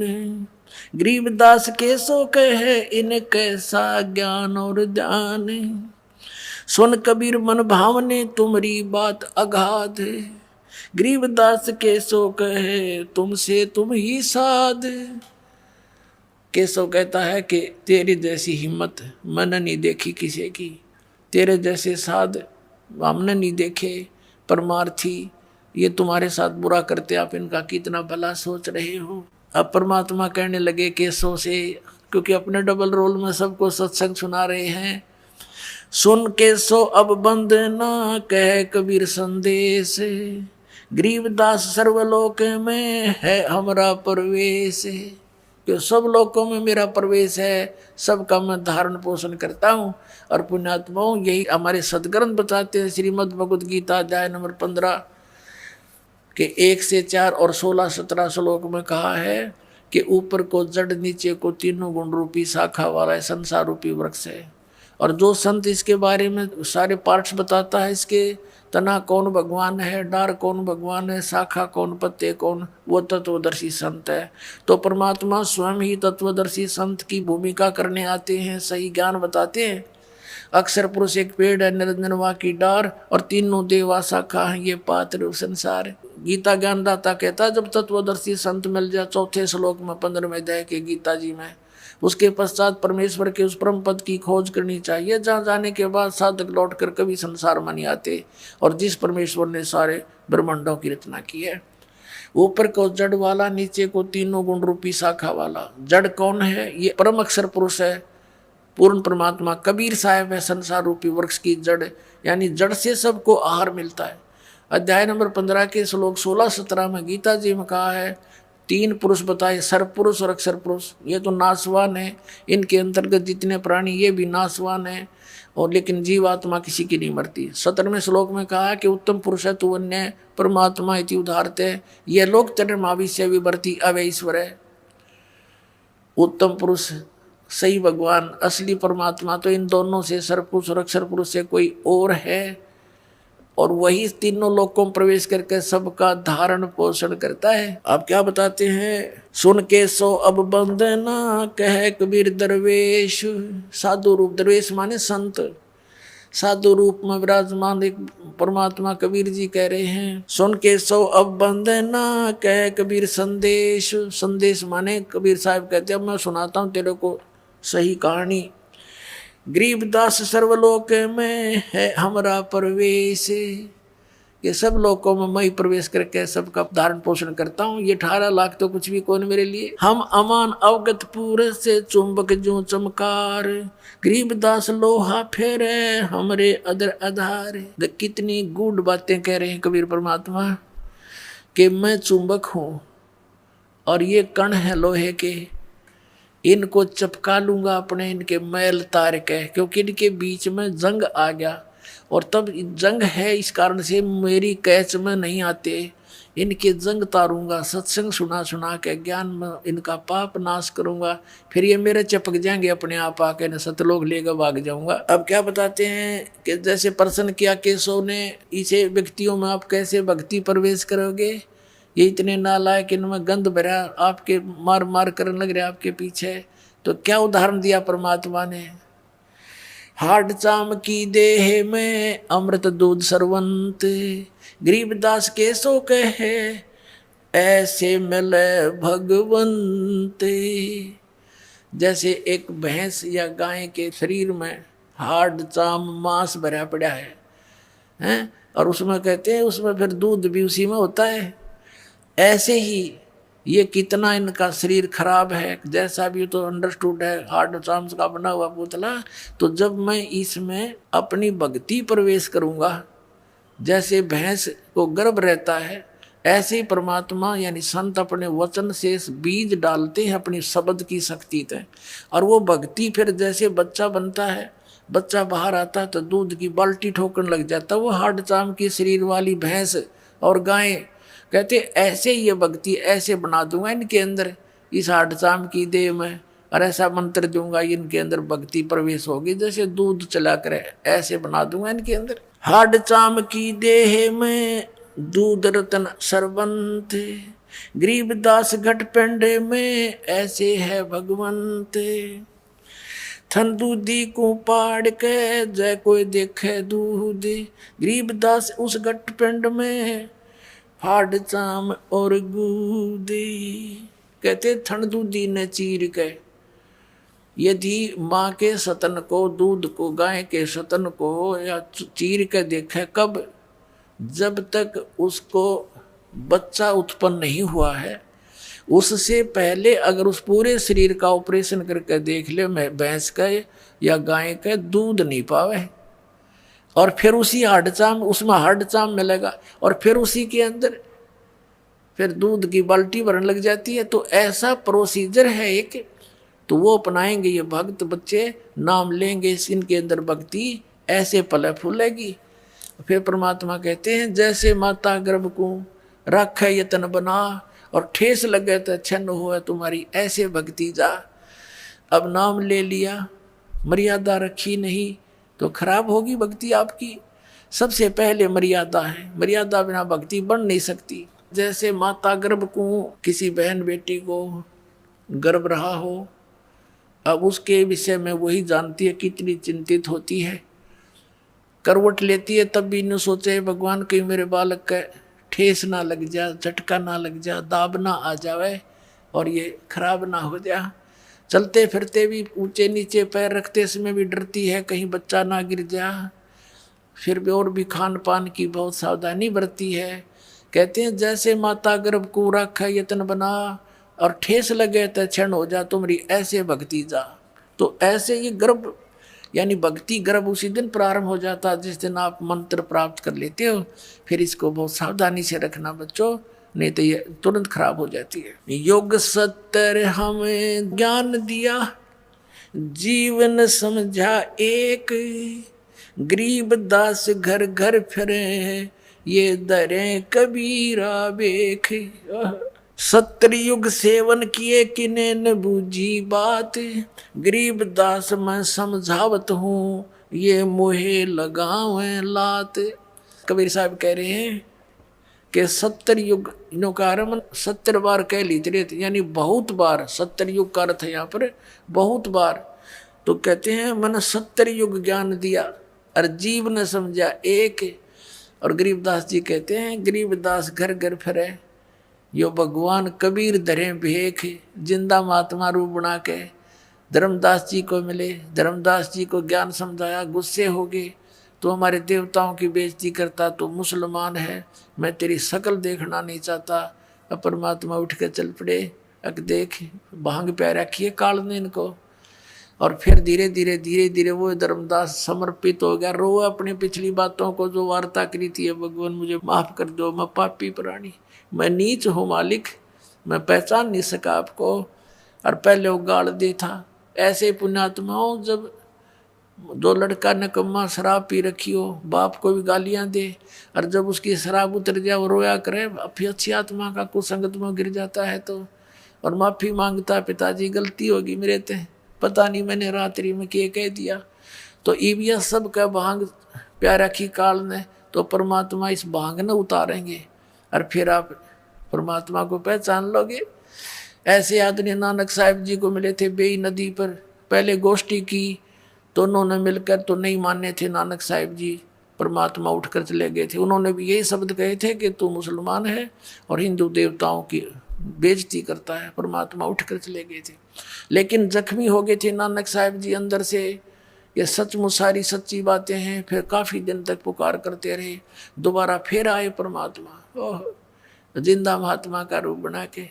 गरीबदास के सो कहे इन कैसा ज्ञान और ध्यान। सुन कबीर मन भावने तुम्हारी बात अगाध, गरीबदास के सो कहे तुमसे तुम ही साध। केशव कहता है कि तेरी जैसी हिम्मत मैंने नहीं देखी किसी की, तेरे जैसे साध हमने नहीं देखे। परमार्थी ये तुम्हारे साथ बुरा करते, आप इनका कितना भला सोच रहे हो। अब परमात्मा कहने लगे केशव से, क्योंकि अपने डबल रोल में सबको सत्संग सुना रहे हैं। सुन केशव अब बंद ना कह कबीर संदेश, गरीबदास सर्वलोक में है हमारा प्रवेश। कि सब लोकों में मेरा प्रवेश है, सबका मैं धारण पोषण करता हूँ। और पुण्यात्माओं यही हमारे सदग्रंथ बताते हैं। श्रीमद् भगवद गीता अध्याय नंबर 15 के 1 से 4 और 16-17 श्लोक में कहा है कि ऊपर को जड़, नीचे को तीनों गुण रूपी शाखा वाला संसार रूपी वृक्ष है। और जो संत इसके बारे में सारे पार्ट्स बताता है, इसके तना कौन भगवान है, डार कौन भगवान है, शाखा कौन, पत्ते कौन, वो तत्वदर्शी संत है। तो परमात्मा स्वयं ही तत्वदर्शी संत की भूमिका करने आते हैं, सही ज्ञान बताते हैं। अक्षर पुरुष एक पेड़ है, निरंजनवा की डार, और तीनों देवा शाखा है, ये पात्र संसार। गीता ज्ञानदाता कहता जब तत्वदर्शी संत मिल जाए, 4 श्लोक में 15वें अध्याय के गीता जी में, उसके पश्चात परमेश्वर के उस परम पद की खोज करनी चाहिए, जहाँ जाने के बाद साधक लौट कर कभी संसार में नहीं आते। और जिस परमेश्वर ने सारे ब्रह्मांडों की रचना की है, ऊपर को जड़ वाला, नीचे को तीनों गुण रूपी शाखा वाला। जड़ कौन है? ये परम अक्षर पुरुष है, पूर्ण परमात्मा कबीर साहब है, संसार रूपी वृक्ष की जड़, यानी जड़ से सबको आहार मिलता है। अध्याय नंबर 15 के श्लोक 16-17 में गीता जी में कहा है, 3 पुरुष बताए, सर्वपुरुष और अक्षर पुरुष। ये तो नाशवान है, इनके अंतर्गत जितने प्राणी ये भी नाशवान है, और लेकिन जीवात्मा किसी की नहीं मरती। 17वें श्लोक में कहा कि उत्तम पुरुष है तु अन्य परमात्मा इति उदाहरते, ये लोक चरमाविष्य विवर्ती अवय ईश्वर है। उत्तम पुरुष सही भगवान असली परमात्मा तो इन दोनों से, सर्वपुरुष और अक्षर पुरुष से कोई और है, और वही तीनों लोकों में प्रवेश करके सबका धारण पोषण करता है। आप क्या बताते हैं? सुन के सो अब बंदना कह कबीर दरवेश। साधु रूप, दरवेश माने संत, साधु रूप में विराजमान एक परमात्मा कबीर जी कह रहे हैं, सुन के सो अब बंदना कह कबीर संदेश। संदेश माने कबीर साहब कहते हैं मैं सुनाता हूँ तेरे को सही कहानी। गरीबदास सर्वलोक में है हमारा प्रवेश, ये सब लोकों में मैं प्रवेश करके सबका धारण पोषण करता हूँ। ये 18 लाख तो कुछ भी कौन मेरे लिए। हम अमान अवगत पूरे से चुंबक जो चमकार, गरीबदास लोहा फेरे हमरे अदर आधार। कितनी गूढ़ बातें कह रहे हैं कबीर परमात्मा कि मैं चुंबक हूँ और ये कण है लोहे के, इनको चपका लूंगा अपने, इनके मैल तार के, क्योंकि इनके बीच में जंग आ गया। और तब जंग है इस कारण से मेरी कैच में नहीं आते, इनके जंग तारूंगा, सत्संग सुना सुना के ज्ञान में इनका पाप नाश करूंगा, फिर ये मेरे चिपक जाएंगे अपने आप आके, न सतलोक लेकर भाग जाऊंगा। अब क्या बताते हैं कि जैसे प्रश्न किया केशव ने, इसे व्यक्तियों में आप कैसे भक्ति प्रवेश करोगे, ये इतने नालायक, इनमें गंध भरा, आपके मार मार करने लग रहे आपके पीछे। तो क्या उदाहरण दिया परमात्मा ने? हाड चाम की देह में अमृत दूध सरवंत, गरीबदास के सो कहे ऐसे मिले भगवंत। जैसे एक भैंस या गाय के शरीर में हाड चाम मांस भरा पड़ा है, और उसमें कहते हैं उसमें फिर दूध भी उसी में होता है। ऐसे ही ये कितना इनका शरीर खराब है, जैसा भी तो अंडरस्टूड है, हार्ड चाम्स का बना हुआ पुतला। तो जब मैं इसमें अपनी भक्ति प्रवेश करूंगा, जैसे भैंस को गर्भ रहता है, ऐसे ही परमात्मा यानी संत अपने वचन से बीज डालते हैं अपनी शब्द की शक्ति से, और वो भक्ति फिर जैसे बच्चा बनता है, बच्चा बाहर आता तो दूध की बाल्टी ठोकने लग जाता, वो हाड चाम की शरीर वाली भैंस और गाय। कहते ऐसे ये भक्ति ऐसे बना दूंगा इनके अंदर, इस हाड चाम की देह में, और ऐसा मंत्र दूंगा इनके अंदर भक्ति प्रवेश होगी जैसे दूध चला करे, ऐसे बना दूंगा इनके अंदर। हाड चाम की देह में दूध रतन सरबंत, गरीबदास घट पेंडे में ऐसे है भगवंत। थन दूधी को पाड़ के जय कोई देखे दूध, गरीबदास उस घट पेंड में हाड चाम और गूदी। कहते थन दूधी ने चीर के, यदि माँ के सतन को, दूध को, गाय के सतन को या चीर के देखे, कब? जब तक उसको बच्चा उत्पन्न नहीं हुआ है, उससे पहले अगर उस पूरे शरीर का ऑपरेशन करके देख ले भैंस का या गाय का, दूध नहीं पावे। और फिर उसी हाडचाम, उसमें हाडचाम मिलेगा और फिर उसी के अंदर फिर दूध की बाल्टी भरने लग जाती है। तो ऐसा प्रोसीजर है एक, तो वो अपनाएंगे ये भक्त बच्चे, नाम लेंगे, इनके अंदर भक्ति ऐसे पले फूलेगी। फिर परमात्मा कहते हैं जैसे माता गर्भ को राखे यतन बना, और ठेस लगे तो छन्न हुआ तुम्हारी, ऐसे भक्ति जा। अब नाम ले लिया, मर्यादा रखी नहीं तो खराब होगी भक्ति आपकी। सबसे पहले मर्यादा है, मर्यादा बिना भक्ति बन नहीं सकती। जैसे माता गर्भ को, किसी बहन बेटी को गर्भ रहा हो, अब उसके विषय में वही जानती है, कितनी चिंतित होती है, करवट लेती है, तब भी न सोचे भगवान कहीं मेरे बालक का ठेस ना लग जा, झटका ना लग जा, दाब ना आ जावे और ये खराब ना हो जा। चलते फिरते भी ऊंचे नीचे पैर रखते समय भी डरती है कहीं बच्चा ना गिर जा। फिर भी और भी खान पान की बहुत सावधानी बरती है। कहते हैं जैसे माता गर्भ को रखा यतन बना, और ठेस लगे तो क्षण हो जा तुम्हारी, ऐसे भक्ति जा। तो ऐसे ये गर्भ यानी भक्ति गर्भ उसी दिन प्रारंभ हो जाता जिस दिन आप मंत्र प्राप्त कर लेते हो। फिर इसको बहुत सावधानी से रखना बच्चों, नहीं तो ये तुरंत खराब हो जाती है। योग सत्तर हमें ज्ञान दिया, जीवन समझा एक, गरीब दास घर घर फिरे, ये दरें कबीरा बेख। सत्तर युग सेवन किए किने न बूझी बात, गरीब दास मैं समझावत हूँ, ये मोहे लगावे लात। कबीर साहब कह रहे हैं कि 70 युग इनो का अर्थ 70 बार कह लीजिए, यानी बहुत बार। 70 युग का अर्थ है यहाँ पर बहुत बार। तो कहते हैं मैंने 70 युग ज्ञान दिया और जीव ने समझा एक। और गरीबदास जी कहते हैं गरीबदास घर घर फिरे, यो भगवान कबीर धरे भेख, जिंदा महात्मा रूप बना के धर्मदास जी को मिले। धर्मदास जी को ज्ञान समझाया, गुस्से हो गए तो हमारे देवताओं की बेइज्जती करता, तो मुसलमान है, मैं तेरी शकल देखना नहीं चाहता। अब परमात्मा उठ के चल पड़े, अक देख भांग प्या रखिए काल ने इनको। और फिर धीरे धीरे धीरे धीरे वो धर्मदास समर्पित हो गया, रो अपनी पिछली बातों को जो वार्ता करी थी, भगवान मुझे माफ कर दो, मैं पापी प्राणी, मैं नीच हूँ मालिक, मैं पहचान नहीं सका आपको। और पहले वो गाल दे था। ऐसे पुण्यात्माओं, जब दो लड़का नकम्मा शराब पी रखी हो, बाप को भी गालियां दे, और जब उसकी शराब उतर जाए वो रोया करे, फिर अच्छी आत्मा का कुसंगत में गिर जाता है तो, और माफ़ी मांगता, पिताजी गलती होगी मेरे ते, पता नहीं मैंने रात्रि में क्या कह दिया। तो ईबिया सब का भांग प्यारा की काल ने, तो परमात्मा इस भांग न उतारेंगे और फिर आप परमात्मा को पहचान लोगे। ऐसे आदमी नानक साहिब जी को मिले थे बेई नदी पर, पहले गोष्ठी की तो उन्होंने मिलकर तो नहीं माने थे नानक साहिब जी, परमात्मा उठकर चले गए थे। उन्होंने भी यही शब्द कहे थे कि तू मुसलमान है और हिंदू देवताओं की बेइज्जती करता है, परमात्मा उठकर चले गए थे। लेकिन जख्मी हो गए थे नानक साहिब जी अंदर से, ये सचमुच सारी सच्ची बातें हैं। फिर काफ़ी दिन तक पुकार करते रहे, दोबारा फिर आए परमात्मा, ओह जिंदा महात्मा का रूप बना के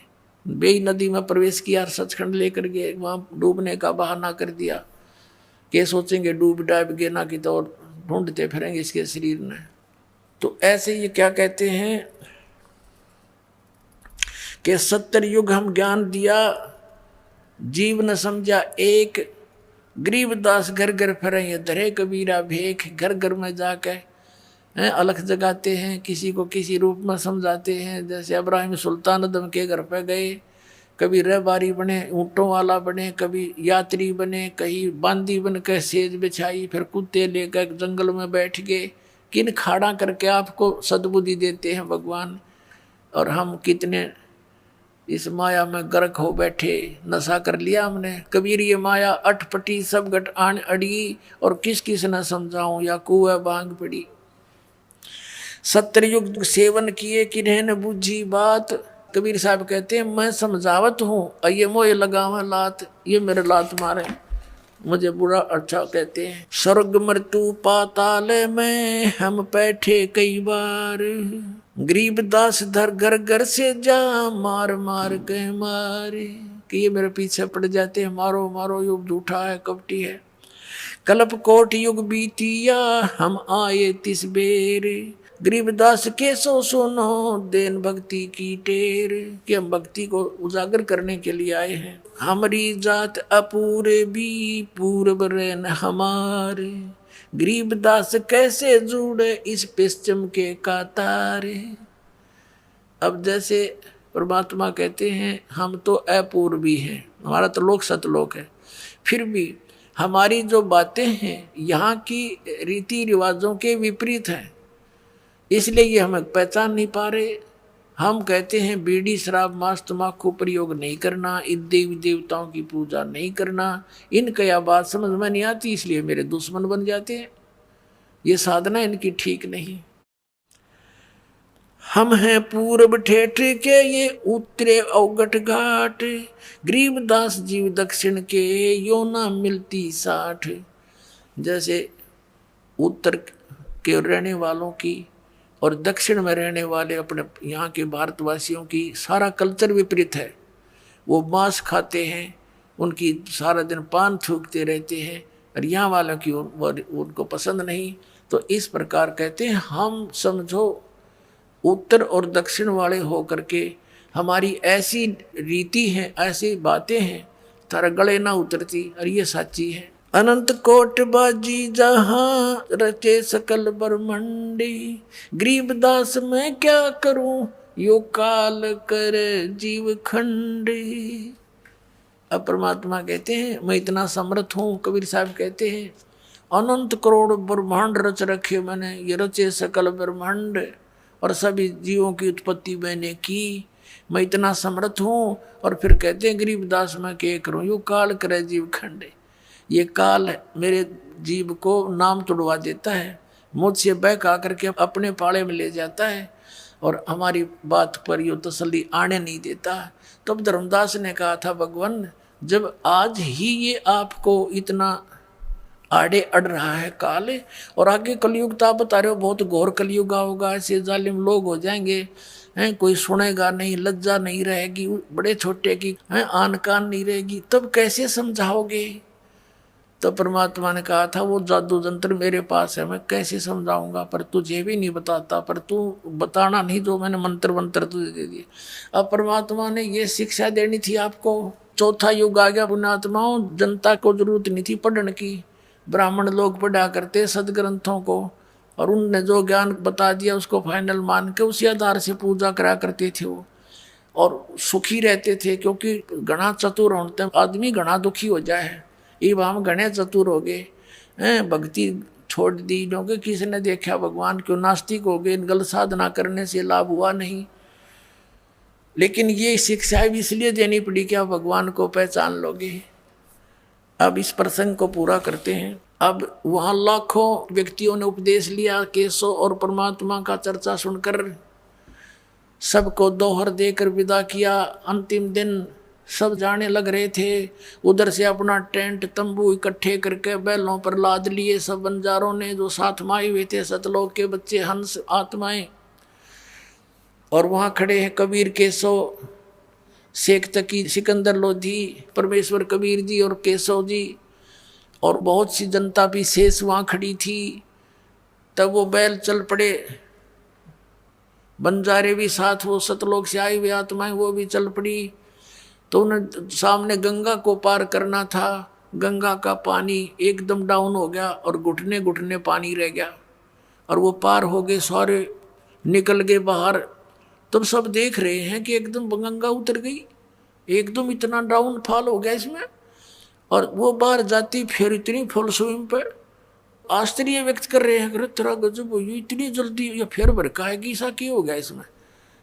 बेई नदी में प्रवेश किया, सचखंड लेकर गए, वहाँ डूबने का बहाना कर दिया कि सोचेंगे डूब डाब गए ना कि तो और ढूंढते फिरेंगे इसके शरीर ने। तो ऐसे ये क्या कहते हैं कि 70 युग हम ज्ञान दिया, जीव न समझा एक, गरीबदास घर घर फिर ये धरे कबीरा भेख, घर घर में जाकर अलख जगाते हैं, किसी को किसी रूप में समझाते हैं। जैसे इब्राहिम सुल्तान अदम के घर पे गए, कभी रहबारी बने, ऊँटों वाला बने, कभी यात्री बने, कहीं बांदी बन के सेज बिछाई, फिर कुत्ते लेकर जंगल में बैठ गए। किन खाड़ा करके आपको सद्बुद्धि देते हैं भगवान। और हम कितने इस माया में गर्क हो बैठे, नशा कर लिया हमने। कबीर ये माया अटपटी सब गट आन अड़ी, और किस किस न समझाऊं या कुएं बांग पड़ी। सत्युग सेवन किए किन्हें न बूझी बात। कबीर साहब कहते हैं मैं समझावत हूँ, ये मोए लगावा लात, ये मेरे लात मारे, मुझे बुरा अच्छा कहते हैं। स्वर्ग मृत्यु पाताल में हम बैठे कई बार, गरीबदास धर घर घर से जा मार मार के मारे। कि ये मेरे पीछे पड़ जाते हैं, मारो मारो, युग झूठा है कपटी है। कल्प कोट युग बीतिया हम आए तिस बेर, गरीबदास के सो सुनो देन भक्ति की टेर। कि हम भक्ति को उजागर करने के लिए आए हैं। हमारी जात अपूरे भी पूर्व रहन हमारे, गरीबदास कैसे जुड़े इस पश्चिम के कातारे। अब जैसे परमात्मा कहते हैं हम तो अपूर्वी हैं, हमारा तो लोक सतलोक है, फिर भी हमारी जो बातें हैं यहाँ की रीति रिवाजों के विपरीत हैं, इसलिए ये हमें पहचान नहीं पा रहे। हम कहते हैं बीड़ी शराब मांस तम्बाकू प्रयोग नहीं करना, इन देवी देवताओं की पूजा नहीं करना, इनका यह बात समझ में नहीं आती, इसलिए मेरे दुश्मन बन जाते हैं। ये साधना इनकी ठीक नहीं। हम हैं पूर्व ठेठ के ये उत्तरे अवगट घाट, गरीबदास जीव दक्षिण के यो ना मिलती साठ। जैसे उत्तर के रहने वालों की और दक्षिण में रहने वाले अपने यहाँ के भारतवासियों की सारा कल्चर विपरीत है। वो मांस खाते हैं, उनकी सारा दिन पान थूकते रहते हैं, और यहाँ वालों की उनको पसंद नहीं। तो इस प्रकार कहते हैं हम समझो उत्तर और दक्षिण वाले हो करके हमारी ऐसी रीति है, ऐसी बातें हैं, तारा गले ना उतरती, और ये सच्ची है। अनंत कोट बाजी जहाँ रचे सकल ब्रह्मंडी, गरीबदास मैं क्या करूं यो काल कर जीव खंडी। अब परमात्मा कहते हैं मैं इतना समर्थ हूँ। कबीर साहब कहते हैं अनंत करोड़ ब्रह्मांड रच रखे मैंने, ये रचे सकल ब्रह्मांड, और सभी जीवों की उत्पत्ति मैंने की, मैं इतना समर्थ हूँ। और फिर कहते हैं गरीबदास मैं क्या करूँ यो काल करे जीव खंडे। ये काल मेरे जीव को नाम तुड़वा देता है, मुझसे बहका करके अपने पाले में ले जाता है, और हमारी बात पर यो तसल्ली आने नहीं देता। तब धर्मदास ने कहा था भगवान जब आज ही ये आपको इतना आड़े अड़ रहा है काल, और आगे कलयुग तो आप बता रहे हो बहुत घोर कलयुग होगा, ऐसे जालिम लोग हो जाएंगे हैं, कोई सुनेगा नहीं, लज्जा नहीं रहेगी, बड़े छोटे की हैं आन कान नहीं रहेगी, तब कैसे समझाओगे। तो परमात्मा ने कहा था वो जादू जंत्र मेरे पास है, मैं कैसे समझाऊंगा, पर तुझे भी नहीं बताता, पर तू बताना नहीं जो मैंने मंत्र मंत्र तुझे दे दिए। अब परमात्मा ने ये शिक्षा देनी थी आपको। चौथा युग आ गया पुण्यात्माओं, जनता को जरूरत नहीं थी पढ़ने की, ब्राह्मण लोग पढ़ा करते सदग्रंथों को, और उनने जो ज्ञान बता दिया उसको फाइनल मान के उसी आधार से पूजा करा करते थे वो, और सुखी रहते थे। क्योंकि घना चतुर होते आदमी घना दुखी हो जाए, ये हम घने चतुर हो गए हैं, भक्ति छोड़ दी क्योंकि किसी ने देखा भगवान क्यों, नास्तिक हो गए, गलत साधना करने से लाभ हुआ नहीं। लेकिन ये शिक्षा भी इसलिए देनी पड़ी कि आप भगवान को पहचान लोगे। अब इस प्रसंग को पूरा करते हैं। अब वहाँ लाखों व्यक्तियों ने उपदेश लिया, केशव और परमात्मा का चर्चा सुनकर सबको दोहर देकर विदा किया। अंतिम दिन सब जाने लग रहे थे, उधर से अपना टेंट तंबू इकट्ठे करके बैलों पर लाद लिए सब बंजारों ने, जो साथ में आए हुए थे सतलोक के बच्चे हंस आत्माएं। और वहाँ खड़े हैं कबीर केशव, शेख तकी, सिकंदर लोधी, परमेश्वर कबीर जी और केशव जी, और बहुत सी जनता भी शेष वहाँ खड़ी थी। तब वो बैल चल पड़े, बंजारे भी साथ, वो सतलोक से आई हुई आत्माएं वो भी चल पड़ी। तो उन्हें सामने गंगा को पार करना था, गंगा का पानी एकदम डाउन हो गया और घुटने घुटने पानी रह गया, और वो पार हो गए, सारे निकल गए बाहर। तब सब देख रहे हैं कि एकदम गंगा उतर गई, एकदम इतना डाउन फॉल हो गया इसमें। और वो बाहर जाती फिर इतनी फुल स्विंग पे आश्चर्य व्यक्त कर रहे हैं, अरे तेरा गजब हो, ये इतनी जल्दी ये फिर भड़काएगी, ऐसा क्यों हो गया इसमें।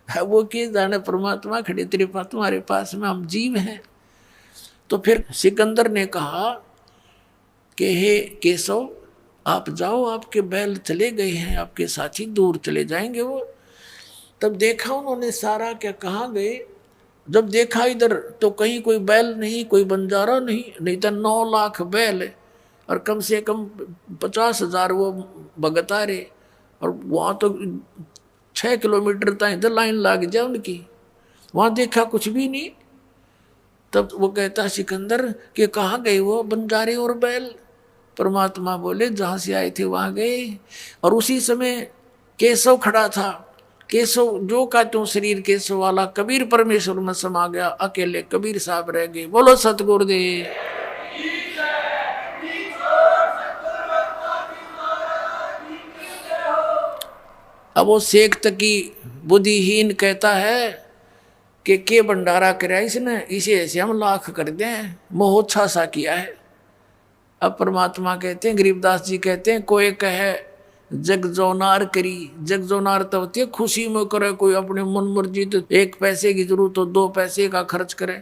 वो कि जाने परमात्मा खड़े तेरे पास, तुम्हारे पास में हम जीव हैं। तो फिर सिकंदर ने कहा कि हे केशव, आप जाओ, आपके बैल चले गए हैं, आपके साथी दूर चले जाएंगे वो। तब देखा उन्होंने सारा, क्या कहाँ गए। जब देखा इधर तो कहीं कोई बैल नहीं, कोई बंजारा नहीं, नहीं तो 9 लाख बैल और कम से कम 50,000 वो भगत आ रहे। और वहाँ तो 6 किलोमीटर तक इधर लाइन लग जाए उनकी, वहाँ देखा कुछ भी नहीं। तब वो कहता सिकंदर कि कहाँ गए वो बंजारे और बैल। परमात्मा बोले जहाँ से आए थे वहाँ गए। और उसी समय केशव खड़ा था। केशव जो का त्यों शरीर केशव वाला, कबीर परमेश्वर में समा गया, अकेले कबीर साहब रह गए। बोलो सतगुरुदेव। अब वो शेख तकी बुद्धिहीन कहता है कि के भंडारा कराया इसने, इसे ऐसे हम लाख कर दें, मोहोच्छा सा किया है। अब परमात्मा कहते हैं, गरीबदास जी कहते हैं, कोई कहे जग जोनार करी। जग जोनार तो होती है खुशी में करे, कोई अपने मन मर्जी, तो 1 पैसे की जरूरत हो 2 पैसे का खर्च करे।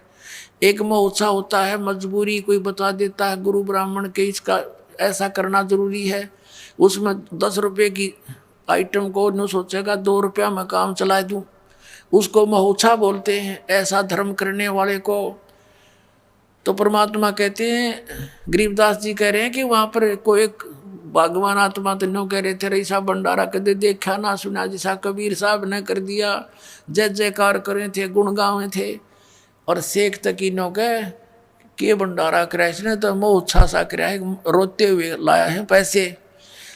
एक मोहोच्छा होता है मजबूरी, कोई बता देता है गुरु ब्राह्मण के इसका ऐसा करना जरूरी है, उसमें 10 रुपये की आइटम को न सोचेगा 2 रुपया में काम चला दूं, उसको मोहोच्छा बोलते हैं, ऐसा धर्म करने वाले को। तो परमात्मा कहते हैं, गरीबदास जी कह रहे हैं कि वहां पर कोई एक भगवान आत्मा तो नो कह रहे थे, ऐसा भंडारा कदे देखा ना सुना जैसा कबीर साहब ने कर दिया, जय जयकार करे थे, गुण गावे थे। और शेख तकी नो कह के भंडारा कराया इसने तो मोहोच्छा सा कराया, रोते हुए लाया है पैसे।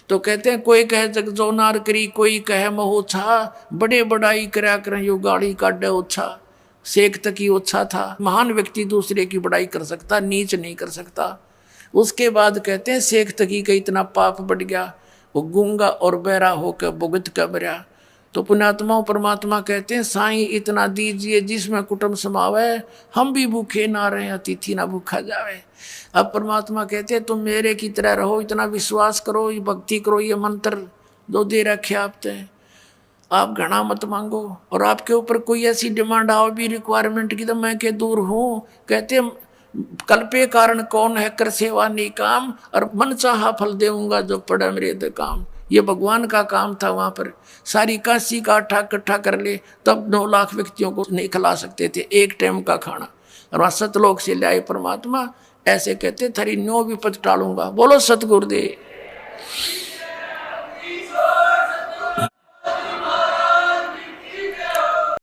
तो कहते हैं कोई कहे जग जोनार करी, कोई कहे मोहोच्छा, बड़े बड़ाई करया करें यो गाड़ी काटे ओछा। शेख तकी ओछा था, महान व्यक्ति दूसरे की बड़ाई कर सकता, नीच नहीं कर सकता। उसके बाद कहते हैं शेख तकी का इतना पाप बढ़ गया, वो गूंगा और बहरा होकर भुगत कर मरा। तो पुण्यात्मा परमात्मा कहते हैं, साईं इतना दीजिए जिसमें कुटुंब समावे, हम भी भूखे ना रहे, अतिथि ना भूखा जावे। अब परमात्मा कहते हैं तुम मेरे की तरह रहो, इतना विश्वास करो, ये भक्ति करो, ये मंत्र जो दे रखे आपने, आप घना मत मांगो। और आपके ऊपर कोई ऐसी डिमांड आओ भी रिक्वायरमेंट की, तो मैं के दूर हूँ। कहते कल्पे कारण कौन है कर सेवा नहीं काम, और मन चाहा फल देऊंगा जो पड़ा मेरे दे काम। ये भगवान का काम था। वहां पर सारी काशी का आटा इकट्ठा कर ले तब 9 लाख व्यक्तियों को नहीं खिला सकते थे एक टाइम का खाना। और वहां सतलोक से लाए परमात्मा, ऐसे कहते थारी 9 विपद टालूंगा। बोलो सतगुरुदेव।